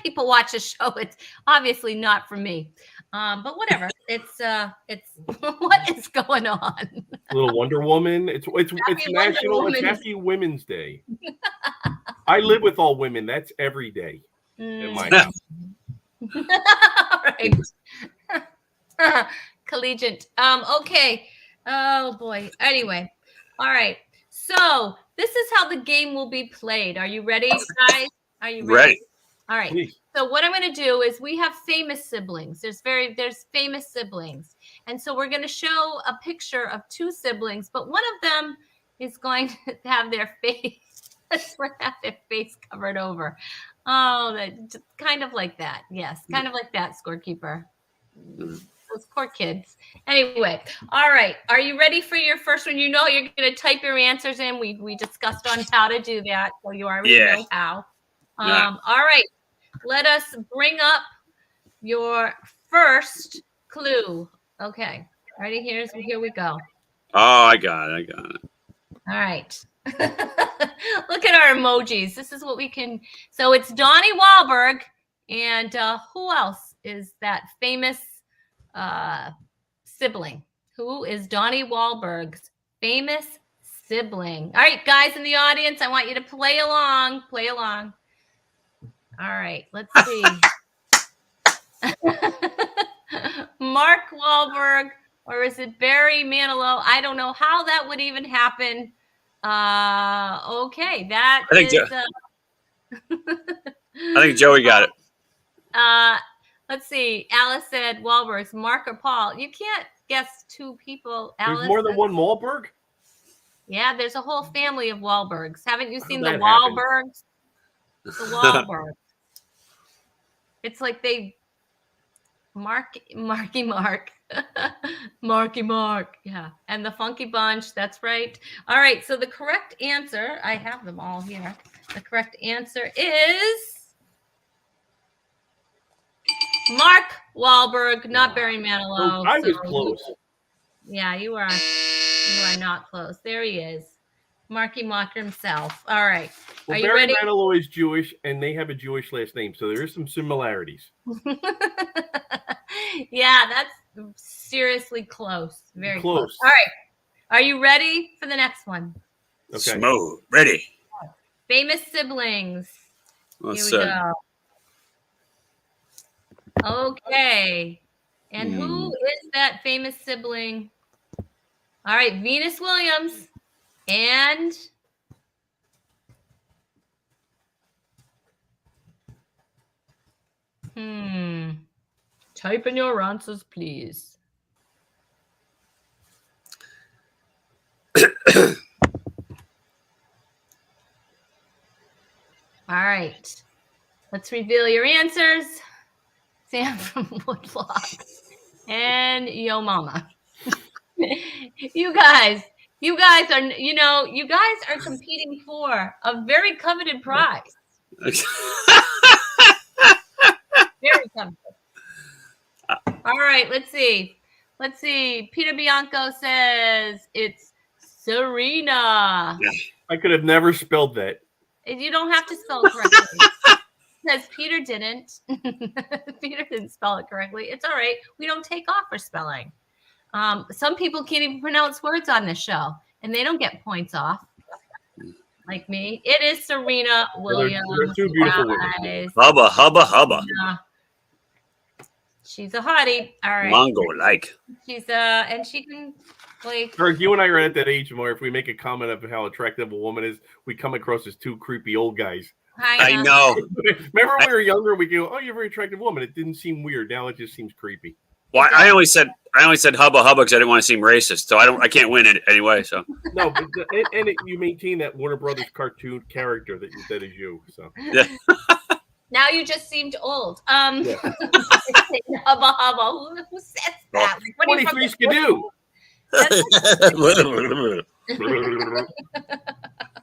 people watch the show. It's obviously not for me. But whatever. It's what is going on? Little Wonder Woman. It's National. It's Happy Women's Day. I live with all women. That's every day in my house. Right. Collegiate. Okay. Oh boy. Anyway. All right. So this is how the game will be played. Are you ready, guys? Are you ready? All right. Please. So what I'm going to do is we have famous siblings. There's famous siblings. And so we're going to show a picture of two siblings, but one of them is going to have their face covered over. Oh, that kind of like that. Yes, kind of like that, scorekeeper. Those poor kids. Anyway, all right. Are you ready for your first one? You know you're going to type your answers in. We discussed on how to do that, so you already know how. All right. Let us bring up your first clue. Okay. Ready? Here we go. Oh, I got it. All right. Look at our emojis. This is what we can. So it's Donnie Wahlberg, and who else is that famous sibling? Who is Donnie Wahlberg's famous sibling? All right, guys in the audience, I want you to play along. All right, let's see. Mark Wahlberg, or is it Barry Manilow? I don't know how that would even happen. Okay, that I think Joey got it. Let's see. Alice said Wahlberg's. Mark or Paul? You can't guess two people. Alice, there's more than one Wahlberg? Yeah, there's a whole family of Wahlbergs. Haven't you seen the Wahlbergs? The Wahlbergs. It's like they Marky Mark. Marky Mark. Yeah. And the Funky Bunch. That's right. All right. So the correct answer, I have them all here. The correct answer is Mark Wahlberg, not Barry Manilow. I was close. Yeah, you are not close. There he is. Marky Mark himself. All right. Well, Are you Barry ready? Manilow is Jewish, and they have a Jewish last name, so there is some similarities. Yeah, that's seriously close. Very close. Close. All right. Are you ready for the next one? Okay. Smooth. Ready. Famous siblings. Let's Here we go. Okay. And who is that famous sibling? All right, Venus Williams and type in your answers, please. All right. Let's reveal your answers. Sam from Woodblock and Yo Mama. You guys are competing for a very coveted prize. Very coveted. All right, let's see. Peter Bianco says it's Serena. I could have never spelled that. You don't have to spell it correctly. Says Peter didn't. Peter didn't spell it correctly. It's all right. We don't take off for spelling. Some people can't even pronounce words on this show, and they don't get points off. Like me. It is Serena Williams. They're two beautiful women. Hubba, hubba, hubba. Yeah. She's a hottie. All right. Mongo-like. She's and she can play. Eric, you and I are at that age more. If we make a comment of how attractive a woman is, we come across as two creepy old guys. I know. Remember when we were younger, we go, "Oh, you're a very attractive woman." It didn't seem weird. Now it just seems creepy. Well, I only said hubba hubba because I didn't want to seem racist. So I can't win it anyway. So no, but you maintain that Warner Brothers cartoon character that is you. So yeah. Now you just seemed old. Yeah. Hubba hubba. Who says that? Like, what 23 Skidoo.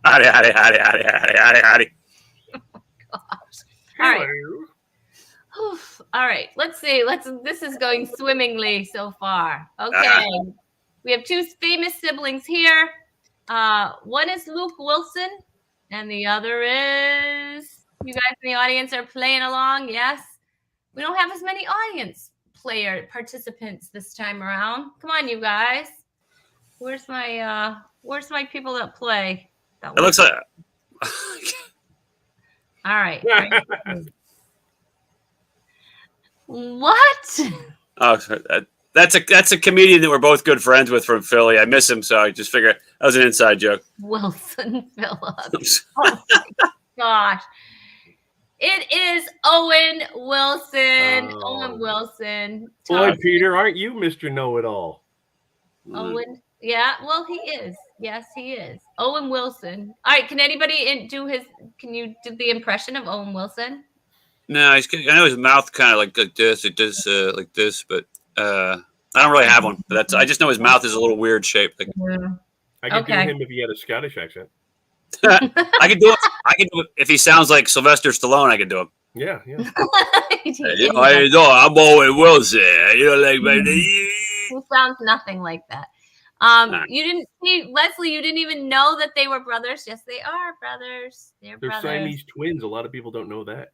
Howdy. All right. All right. Let's see. This is going swimmingly so far. Okay. We have two famous siblings here. One is Luke Wilson, and the other is, you guys in the audience are playing along. Yes. We don't have as many audience participants this time around. Come on, you guys. Where's my people that play? It looks like. All right. What? Oh, that's a comedian that we're both good friends with from Philly. I miss him, so I just figured that was an inside joke. Wilson Phillips. Oh my gosh. It is Owen Wilson. Oh. Owen Wilson. Boy, Peter, aren't you Mr. Know-It-All? Owen. Yeah, well, he is. Yes, he is. Owen Wilson. All right, can anybody can you do the impression of Owen Wilson? No, I know his mouth kind of like this. It does like this, but I don't really have one. But I just know his mouth is a little weird shape. Like, I could do him if he had a Scottish accent. I could do it if he sounds like Sylvester Stallone. I could do him. Yeah. I'm Owen Wilson. He sounds nothing like that. You didn't see Leslie. You didn't even know that they were brothers. Yes, they are brothers. They're brothers. Siamese twins. A lot of people don't know that.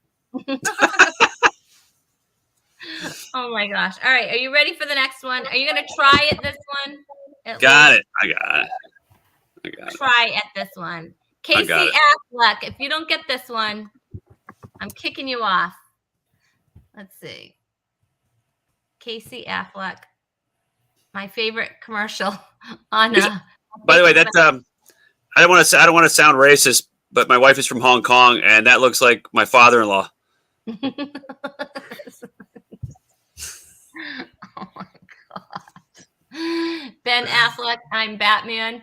Oh my gosh! All right, are you ready for the next one? Are you gonna try at this one? I got it. Try at this one. Casey Affleck. If you don't get this one, I'm kicking you off. Let's see. Casey Affleck. My favorite commercial on. By the way, that's I don't want to sound racist, but my wife is from Hong Kong, and that looks like my father-in-law. Oh my God. Ben Affleck, I'm Batman.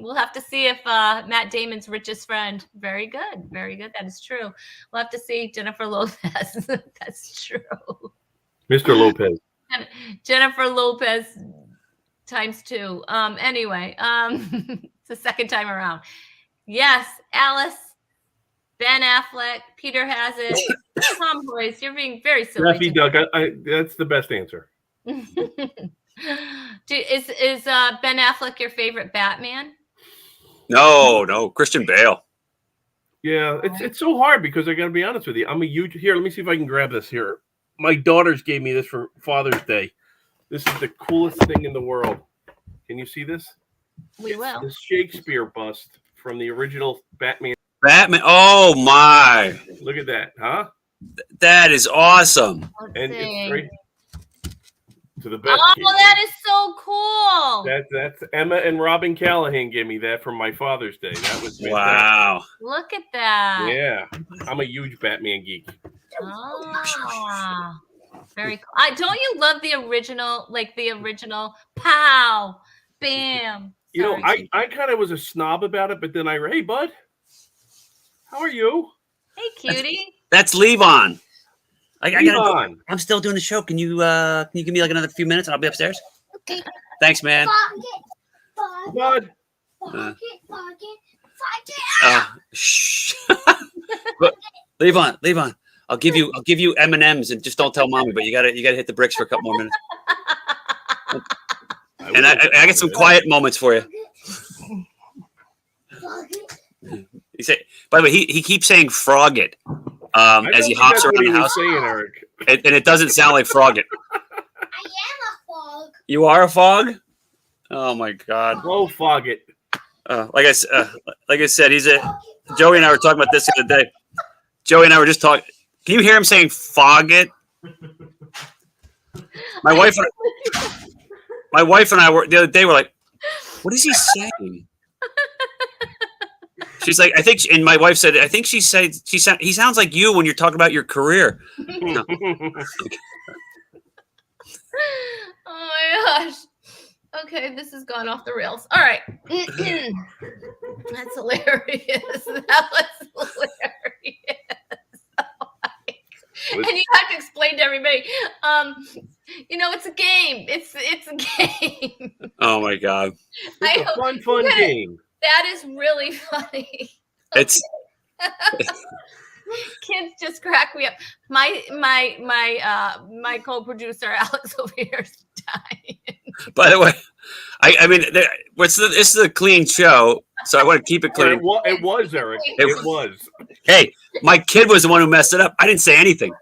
We'll have to see if Matt Damon's richest friend. Very good. That is true. We'll have to see Jennifer Lopez. That's true. Mr. Lopez. Jennifer Lopez ×2. Anyway, it's the second time around. Yes, Alice, Ben Affleck, Peter has it. Tom Boyce, you're being very silly. Daffy Duck. That's the best answer. Is Ben Affleck your favorite Batman? No, Christian Bale. Yeah, it's so hard because I got to be honest with you. I'm a huge. Here, let me see if I can grab this here. My daughters gave me this for Father's Day. This is the coolest thing in the world. Can you see this? We will. The Shakespeare bust from the original Batman. Batman. Oh my! Look at that, huh? That is awesome. Let's And see. it's right to the best. Oh, that is so cool. That's Emma and Robin Callahan gave me that for my Father's Day. That was fantastic. Wow. Look at that. Yeah, I'm a huge Batman geek. Oh, very cool. Don't you love the original? Like the original pow, bam. You know, Sorry. I kind of was a snob about it, but then hey, bud, how are you? Hey, cutie. That's Levon. I gotta go. Levon. I'm still doing the show. Can you give me like another few minutes and I'll be upstairs? Okay. Thanks, man. Bud. Shh. But, Levon, I'll give you M&Ms and just don't tell mommy. But you gotta hit the bricks for a couple more minutes. And I get some quiet moments for you. He said, by the way, he keeps saying frog it as he hops around the house. Saying, Eric. And it doesn't sound like frog it. I am a frog. You are a fog? Oh my God. Oh, fog it. Like I said, Joey and I were talking about this the other day. Joey and I were just talking. Can you hear him saying fog it? My wife and I were the other day. We're like, what is he saying? She's like, I think, and my wife said, I think he sounds like you when you're talking about your career. No. Oh my gosh. Okay, this has gone off the rails. All right. That's hilarious. That was hilarious. And you have to explain to everybody, it's a game. It's a game. Oh my God. It's a fun game. That is really funny. It's Kids just crack me up. My co-producer Alex over here is dying. By the way, I mean, this is a clean show, so I want to keep it clean. It was, Eric. It was. Hey, my kid was the one who messed it up. I didn't say anything.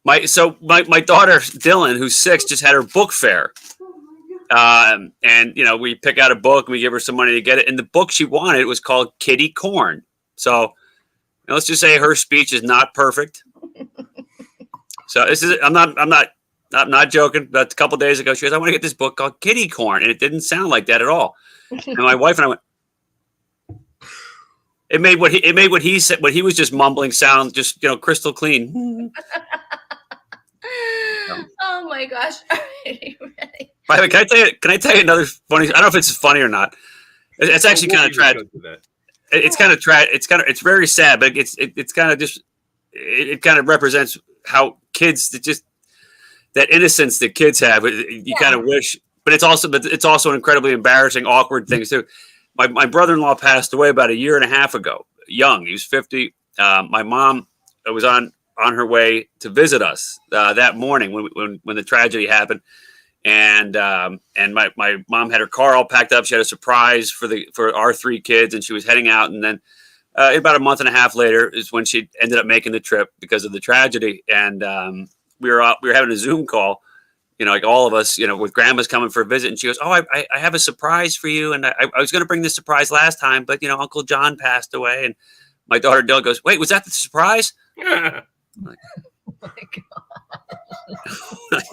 My daughter Dylan, who's 6, just had her book fair. And we pick out a book and we give her some money to get it. And the book she wanted was called Kitty Corn. So let's just say her speech is not perfect. So I'm not joking. But a couple days ago, she goes, I want to get this book called Kitty Corn. And it didn't sound like that at all. And my wife and I went, it made what he said, what he was just mumbling sound just, crystal clean. Oh my gosh. Are you ready? By the way, can I tell you another funny? I don't know if it's funny or not. It's actually kind of tragic. It's kind of it's very sad, but it's kind of just it kind of represents how kids that innocence that kids have. You kind of wish, but it's also an incredibly embarrassing, awkward thing too. My brother-in-law passed away about a year and a half ago. Young, he was 50. My mom was on her way to visit us that morning when the tragedy happened. And my mom had her car all packed up. She had a surprise for our 3 kids, and she was heading out. And then about a month and a half later is when she ended up making the trip because of the tragedy. And we were having a Zoom call, like all of us, with grandma's coming for a visit. And she goes, "Oh, I have a surprise for you. And I was going to bring this surprise last time, but Uncle John passed away." And my daughter Dill goes, "Wait, was that the surprise?" I'm like, Oh my God.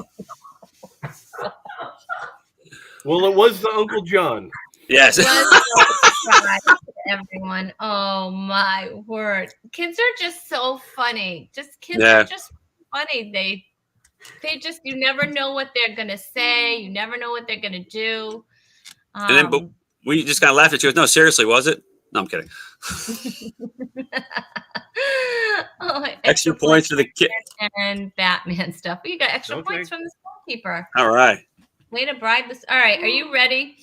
Well, it was the Uncle John. yes. Everyone. Oh my word. Kids are just so funny. Kids Yeah. are just funny. They just, you never know what they're going to say. You never know what they're going to do. And then but we just kind of laughed at you. No, seriously, was it? No, I'm kidding. Oh Extra points for the kid. and Batman stuff. You got extra Okay. points from the goalkeeper. All right. Way to bribe this. All right, are you ready?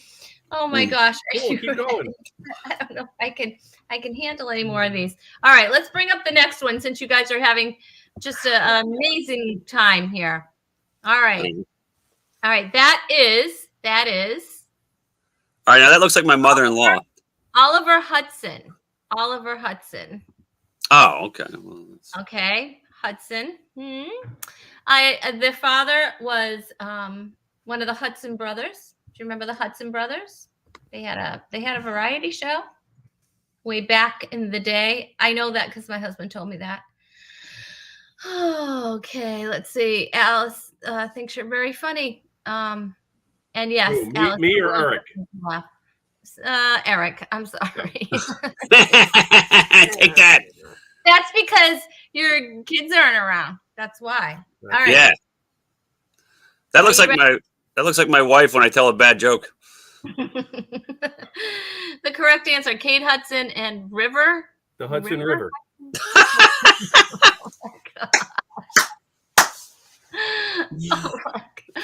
Oh my gosh, are Cool, you keep going. I don't know if I can handle any more of these. All right, let's bring up the next one since you guys are having just an amazing time here. All right. All right, that is All right. Now that looks like my mother-in-law. Oliver Hudson. Oliver Hudson. Oh, okay. Well, Okay, Hudson. The father was one of the Hudson brothers. Do you remember the Hudson brothers? They had a variety show way back in the day. I know that because my husband told me that. Okay, let's see. Alice thinks you're very funny. And yes, Who, Alice, me or Eric? Eric, I'm sorry. Take that. That's because your kids aren't around. That's why. All right. Yeah. That looks you like my wife when I tell a bad joke. The correct answer: Kate Hudson and River. The Hudson River.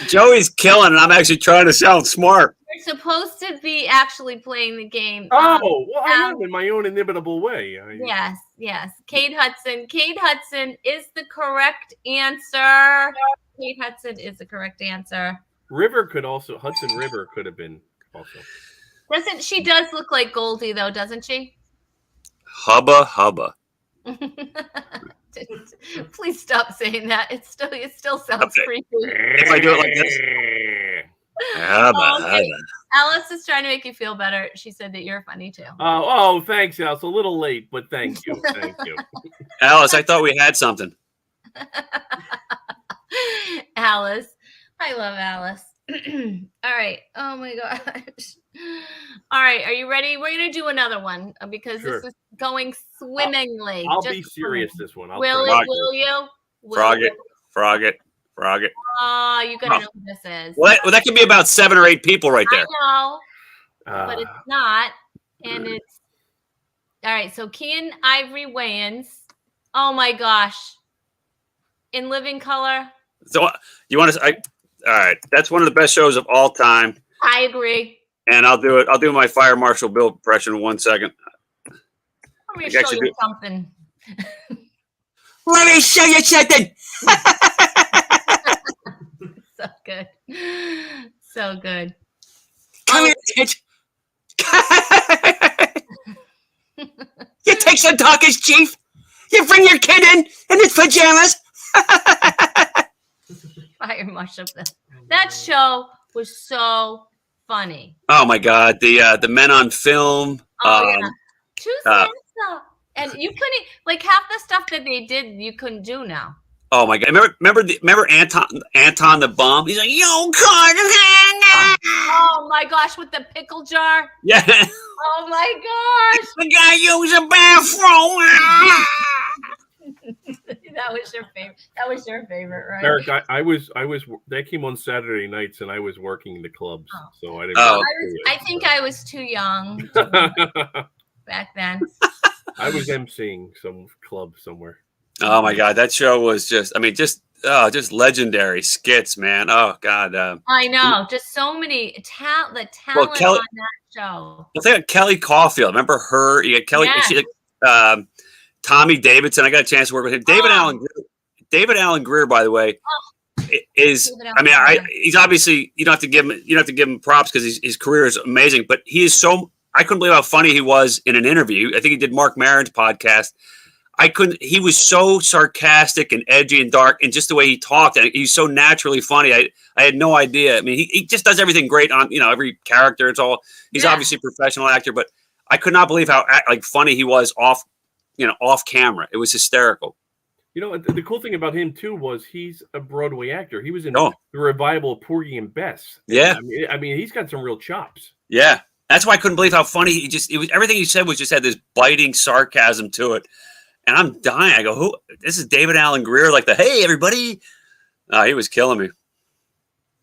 Joey's killing, and I'm actually trying to sound smart. You're supposed to be actually playing the game. Oh, well, I am in my own inimitable way. Yes. Kate Hudson. Kate Hudson is the correct answer. Kate Hudson is the correct answer. Hudson River could have been also. She does look like Goldie though, doesn't she? Hubba. Please stop saying that. It still sounds Okay. creepy. If I do it like this. Hubba. Okay. Alice is trying to make you feel better. She said that you're funny too. Oh, thanks, Alice. A little late, but thank you. Thank you. Alice, I thought we had something. Alice. I love Alice. All right. Oh my gosh. All right. Are you ready? We're going to do another one because Sure. this is going swimmingly. I'll Just be serious this one. Will try. you? Frog it. Oh, you got to know who this is. Well, that could be about 7 or 8 people right there. I know, but it's not. And it's all right. So Kean Ivory Wayans. Oh my gosh. In Living Color. So you want to? All right. That's one of the best shows of all time. I agree. And I'll do it. I'll do my Fire Marshal Bill impression in 1 second. Let me show you something. Let me show you something. So good. So good. Come here, bitch. You take some talkers, Chief. You bring your kid in his pajamas. Fire Marshal Bill. That show was so funny. Oh my God, the men on film. Yeah. And you couldn't like half the stuff that they did. You couldn't do now. Oh my God! Remember Anton the Bomb? He's like, "Yo, Carter." Oh my gosh, with the pickle jar. Yeah. Oh my gosh. The guy use a bathroom. That was your favorite. That was your favorite, right? Eric, I was that came on Saturday nights, and I was working the clubs, so I didn't. I think I was too young back then. I was emceeing some club somewhere. Oh my God, that show was just legendary skits, man. Oh God. I know, just so many talent on that show. I think Kelly Caulfield. Remember her? You had Kelly. Yes. She, Tommy Davidson. I got a chance to work with him. David Allen Greer, by the way, is. I mean, he's obviously you don't have to give him props because his career is amazing. But he is so. I couldn't believe how funny he was in an interview. I think he did Mark Maron's podcast. He was so sarcastic and edgy and dark, and just the way he talked, and he's so naturally funny. I had no idea. I mean, he just does everything great on every character. It's all he's obviously a professional actor, but I could not believe how funny he was off camera. It was hysterical. The cool thing about him too was he's a Broadway actor. He was in the revival of Porgy and Bess. Yeah, I mean, he's got some real chops. Yeah, that's why I couldn't believe how funny it was. Everything he said had this biting sarcasm to it. And I'm dying. I go, who? This is David Allen Greer, like hey, everybody. He was killing me.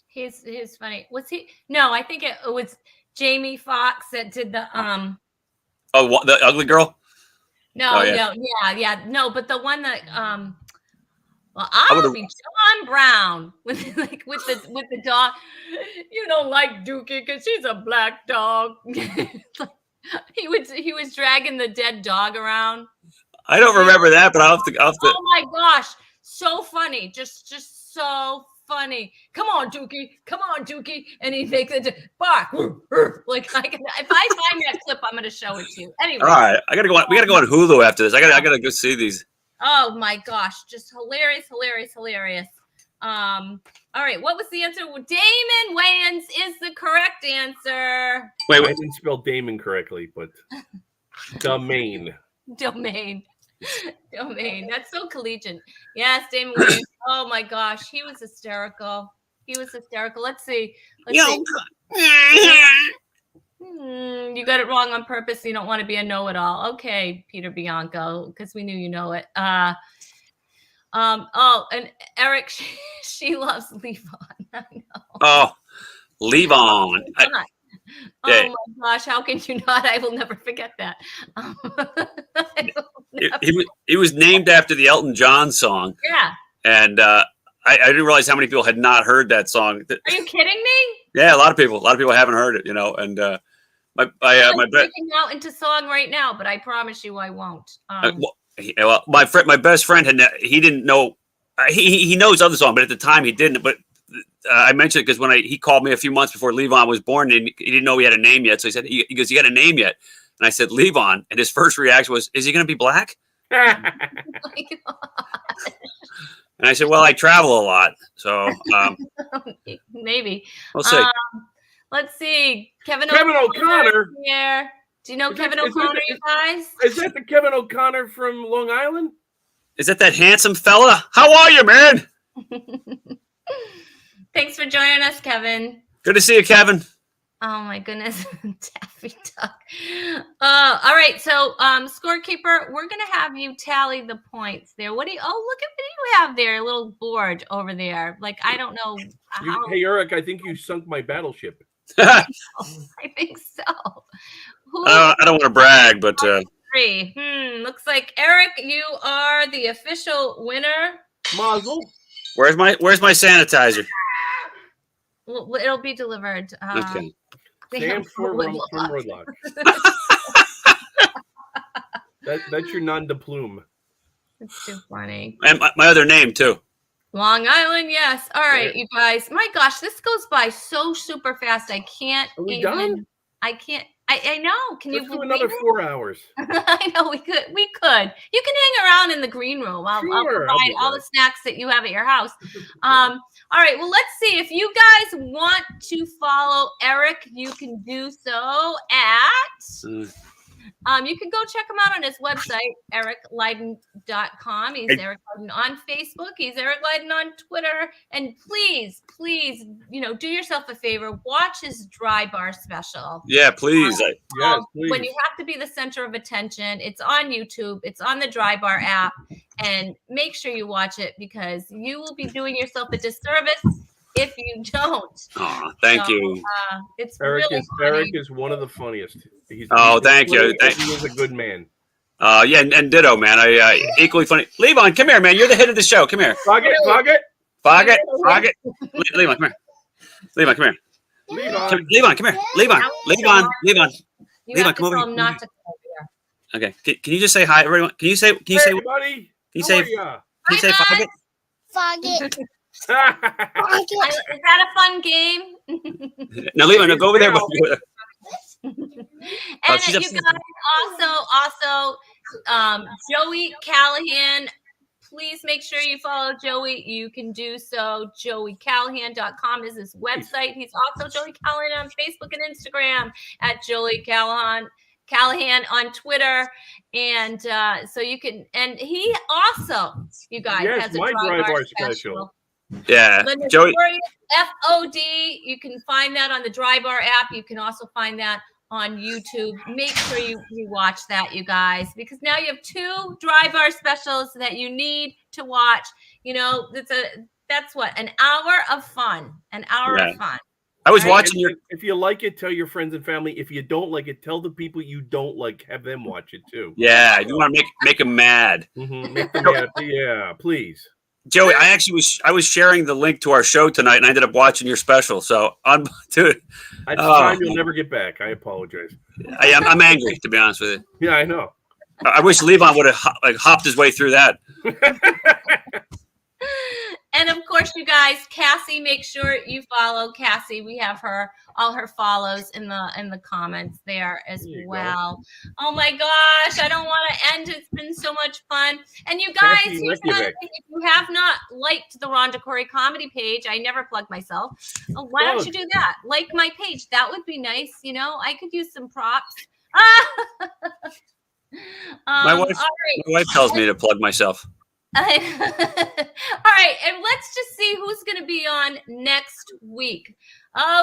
He's funny. Was he? No, I think it was Jamie Foxx that did the Oh, the ugly girl? No, Oh, yeah. no, yeah. No, but the one that well, I I'll would've- be John Brown with with the dog. You don't like Dookie because she's a black dog. He was dragging the dead dog around. I don't remember that, but I'll have to. Oh my gosh, so funny, just so funny. Come on, Dookie, and he makes it bark. Like I can, if I find that clip, I'm gonna show it to you. Anyway. All right, I gotta go on. We gotta go on Hulu after this. I gotta go see these. Oh my gosh, just hilarious. All right, what was the answer? Well, Damon Wayans is the correct answer. Wait, I wait. didn't spell Damon correctly, but domain. Domain. That's so collegiate. Yes, Damon Wayans. Oh my gosh, he was hysterical. Let's see. You got it wrong on purpose. You don't want to be a know-it-all. Okay, Peter Bianco, because we knew you know it. Oh, and Eric, she loves Levon. I know. Oh, Levon. Oh my gosh, how can you not? I will never forget that. He was named after the Elton John song. Yeah. And I didn't realize how many people had not heard that song. Are you kidding me? Yeah, a lot of people haven't heard it, and I'm breaking out into song right now, but I promise you I won't. My best friend he didn't know. He knows other songs, but at the time he didn't. But I mentioned it because when he called me a few months before Levon was born, and he didn't know he had a name yet. So he said, he goes, "You got a name yet?" And I said, "Levon." And his first reaction was, "Is he going to be black?" And I said, "Well, I travel a lot, so maybe we'll see." Let's see, Kevin O'Connor here. Do you know Kevin that, O'Connor, you guys? Is that the Kevin O'Connor from Long Island? Is that handsome fella? How are you, man? Thanks for joining us, Kevin. Good to see you, Kevin. Oh my goodness, Daffy Duck. All right, so scorekeeper, we're gonna have you tally the points there. Look at what you have there, a little board over there. Like I don't know. Hey Eric, I think you sunk my battleship. I think so. I don't want to brag, but three. Looks like Eric, you are the official winner. Mazel. Where's my sanitizer? Well, it'll be delivered. Okay. Sam from Roadlock. That's your nom de plume. It's too funny. And my other name too. Long Island, yes. All right, Yeah. you guys. My gosh, this goes by so super fast. I can't. Are we done? I can't. I know. Can Let's you do believe another it? 4 hours. I know we could. You can hang around in the green room. I'll Sure, I'll provide do all that. the snacks that you have at your house. All right. Well, let's see. If you guys want to follow Eric, you can do so at. You can go check him out on his website, ericleiden.com. He's Eric Leiden on Facebook. He's Eric Leiden on Twitter. And please, do yourself a favor. Watch his Dry Bar special. Yeah, please. Yes, please. When you have to be the center of attention, it's on YouTube. It's on the Dry Bar app. And make sure you watch it because you will be doing yourself a disservice if you don't. Oh, thank you. It's Eric really is funny. Eric is one of the funniest. Thank you. He is a good man. Yeah, and ditto, man. I equally funny. Levon, come here, man. You're the hit of the show. Come here. Fog it. Levon, come here. Levon, come here. Levon, come here. Levon. You have to come over tell here. him not to come over here. Okay. Can you just say hi, everyone? Can you say? Hey, buddy. Can you say? Fog it? Fog it. Is that a fun game? Now, Levon, go over there. And she's you upstairs. guys also Joey Callahan. Please make sure you follow Joey. You can do so. JoeyCallahan.com is his website. He's also Joey Callahan on Facebook and Instagram at Joey Callahan on Twitter. And so you can, and he also, you guys, has a my Dry Bar special. Yeah, The Joey. Notorious FOD. You can find that on the Dry Bar app. You can also find that on YouTube. Make sure you watch that, you guys, because now you have 2 Dry Bar specials that you need to watch. That's what, an hour of fun. I was watching your. If you like it, tell your friends and family. If you don't like it, tell the people you don't like. Have them watch it too. Yeah, you want to make them mad. Mm-hmm. Make them mad. Yeah, please. Joey, I was sharing the link to our show tonight, and I ended up watching your special. So dude, That's time you'll never get back. I apologize. I'm angry, to be honest with you. Yeah, I know. I wish Levon would have hopped his way through that. And of course, you guys, Cassie, make sure you follow Cassie. We have all her follows in the comments there as well. Oh my gosh, I don't want to end. It's been so much fun. And you guys, Cassie, here's another thing. If you have not liked the Rhonda Corey comedy page, I never plug myself. Why don't you do that? Like my page. That would be nice. You know, I could use some props. My wife tells me to plug myself. All right, and let's just see who's going to be on next week.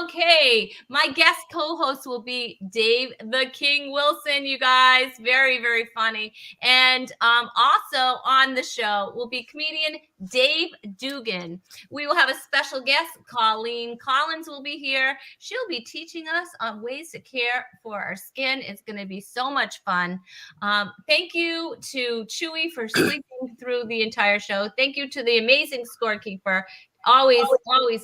Okay, my guest co-host will be Dave the King Wilson, you guys. Very, very funny. And also on the show will be comedian Dave Dugan. We will have a special guest, Colleen Collins will be here. She'll be teaching us on ways to care for our skin. It's going to be so much fun. Thank you to Chewy for sleeping through the entire show. Thank you to the amazing scorekeeper. Always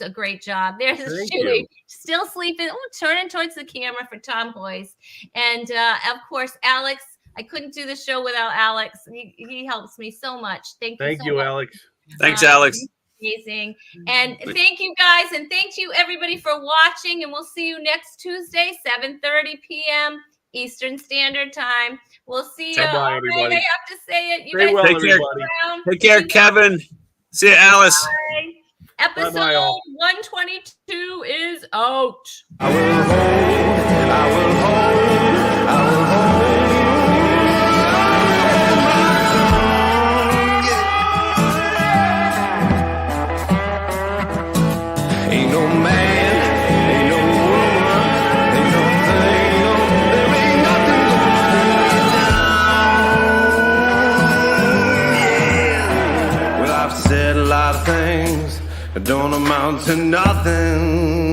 a great job. There's Chewy still sleeping. Oh, turning towards the camera for Tom Hoyes. And of course, Alex. I couldn't do the show without Alex. He helps me so much. Thank you so much. Alex. Thanks, Alex. Amazing. And thank you guys. And thank you everybody for watching. And we'll see you next Tuesday, 7:30 p.m. Eastern Standard Time. We'll see you. Bye, everybody. I have to say it. You Stay guys well, Take care. everybody. Take care, Kevin. See you, Alice. Bye. Episode Bye-bye, all. 122 is out. I will hold, I will hold, I will hold. Ain't no man, ain't no woman, ain't no thing, there ain't nothing going on. Yeah. Well, I've said a lot of things that don't amount to nothing.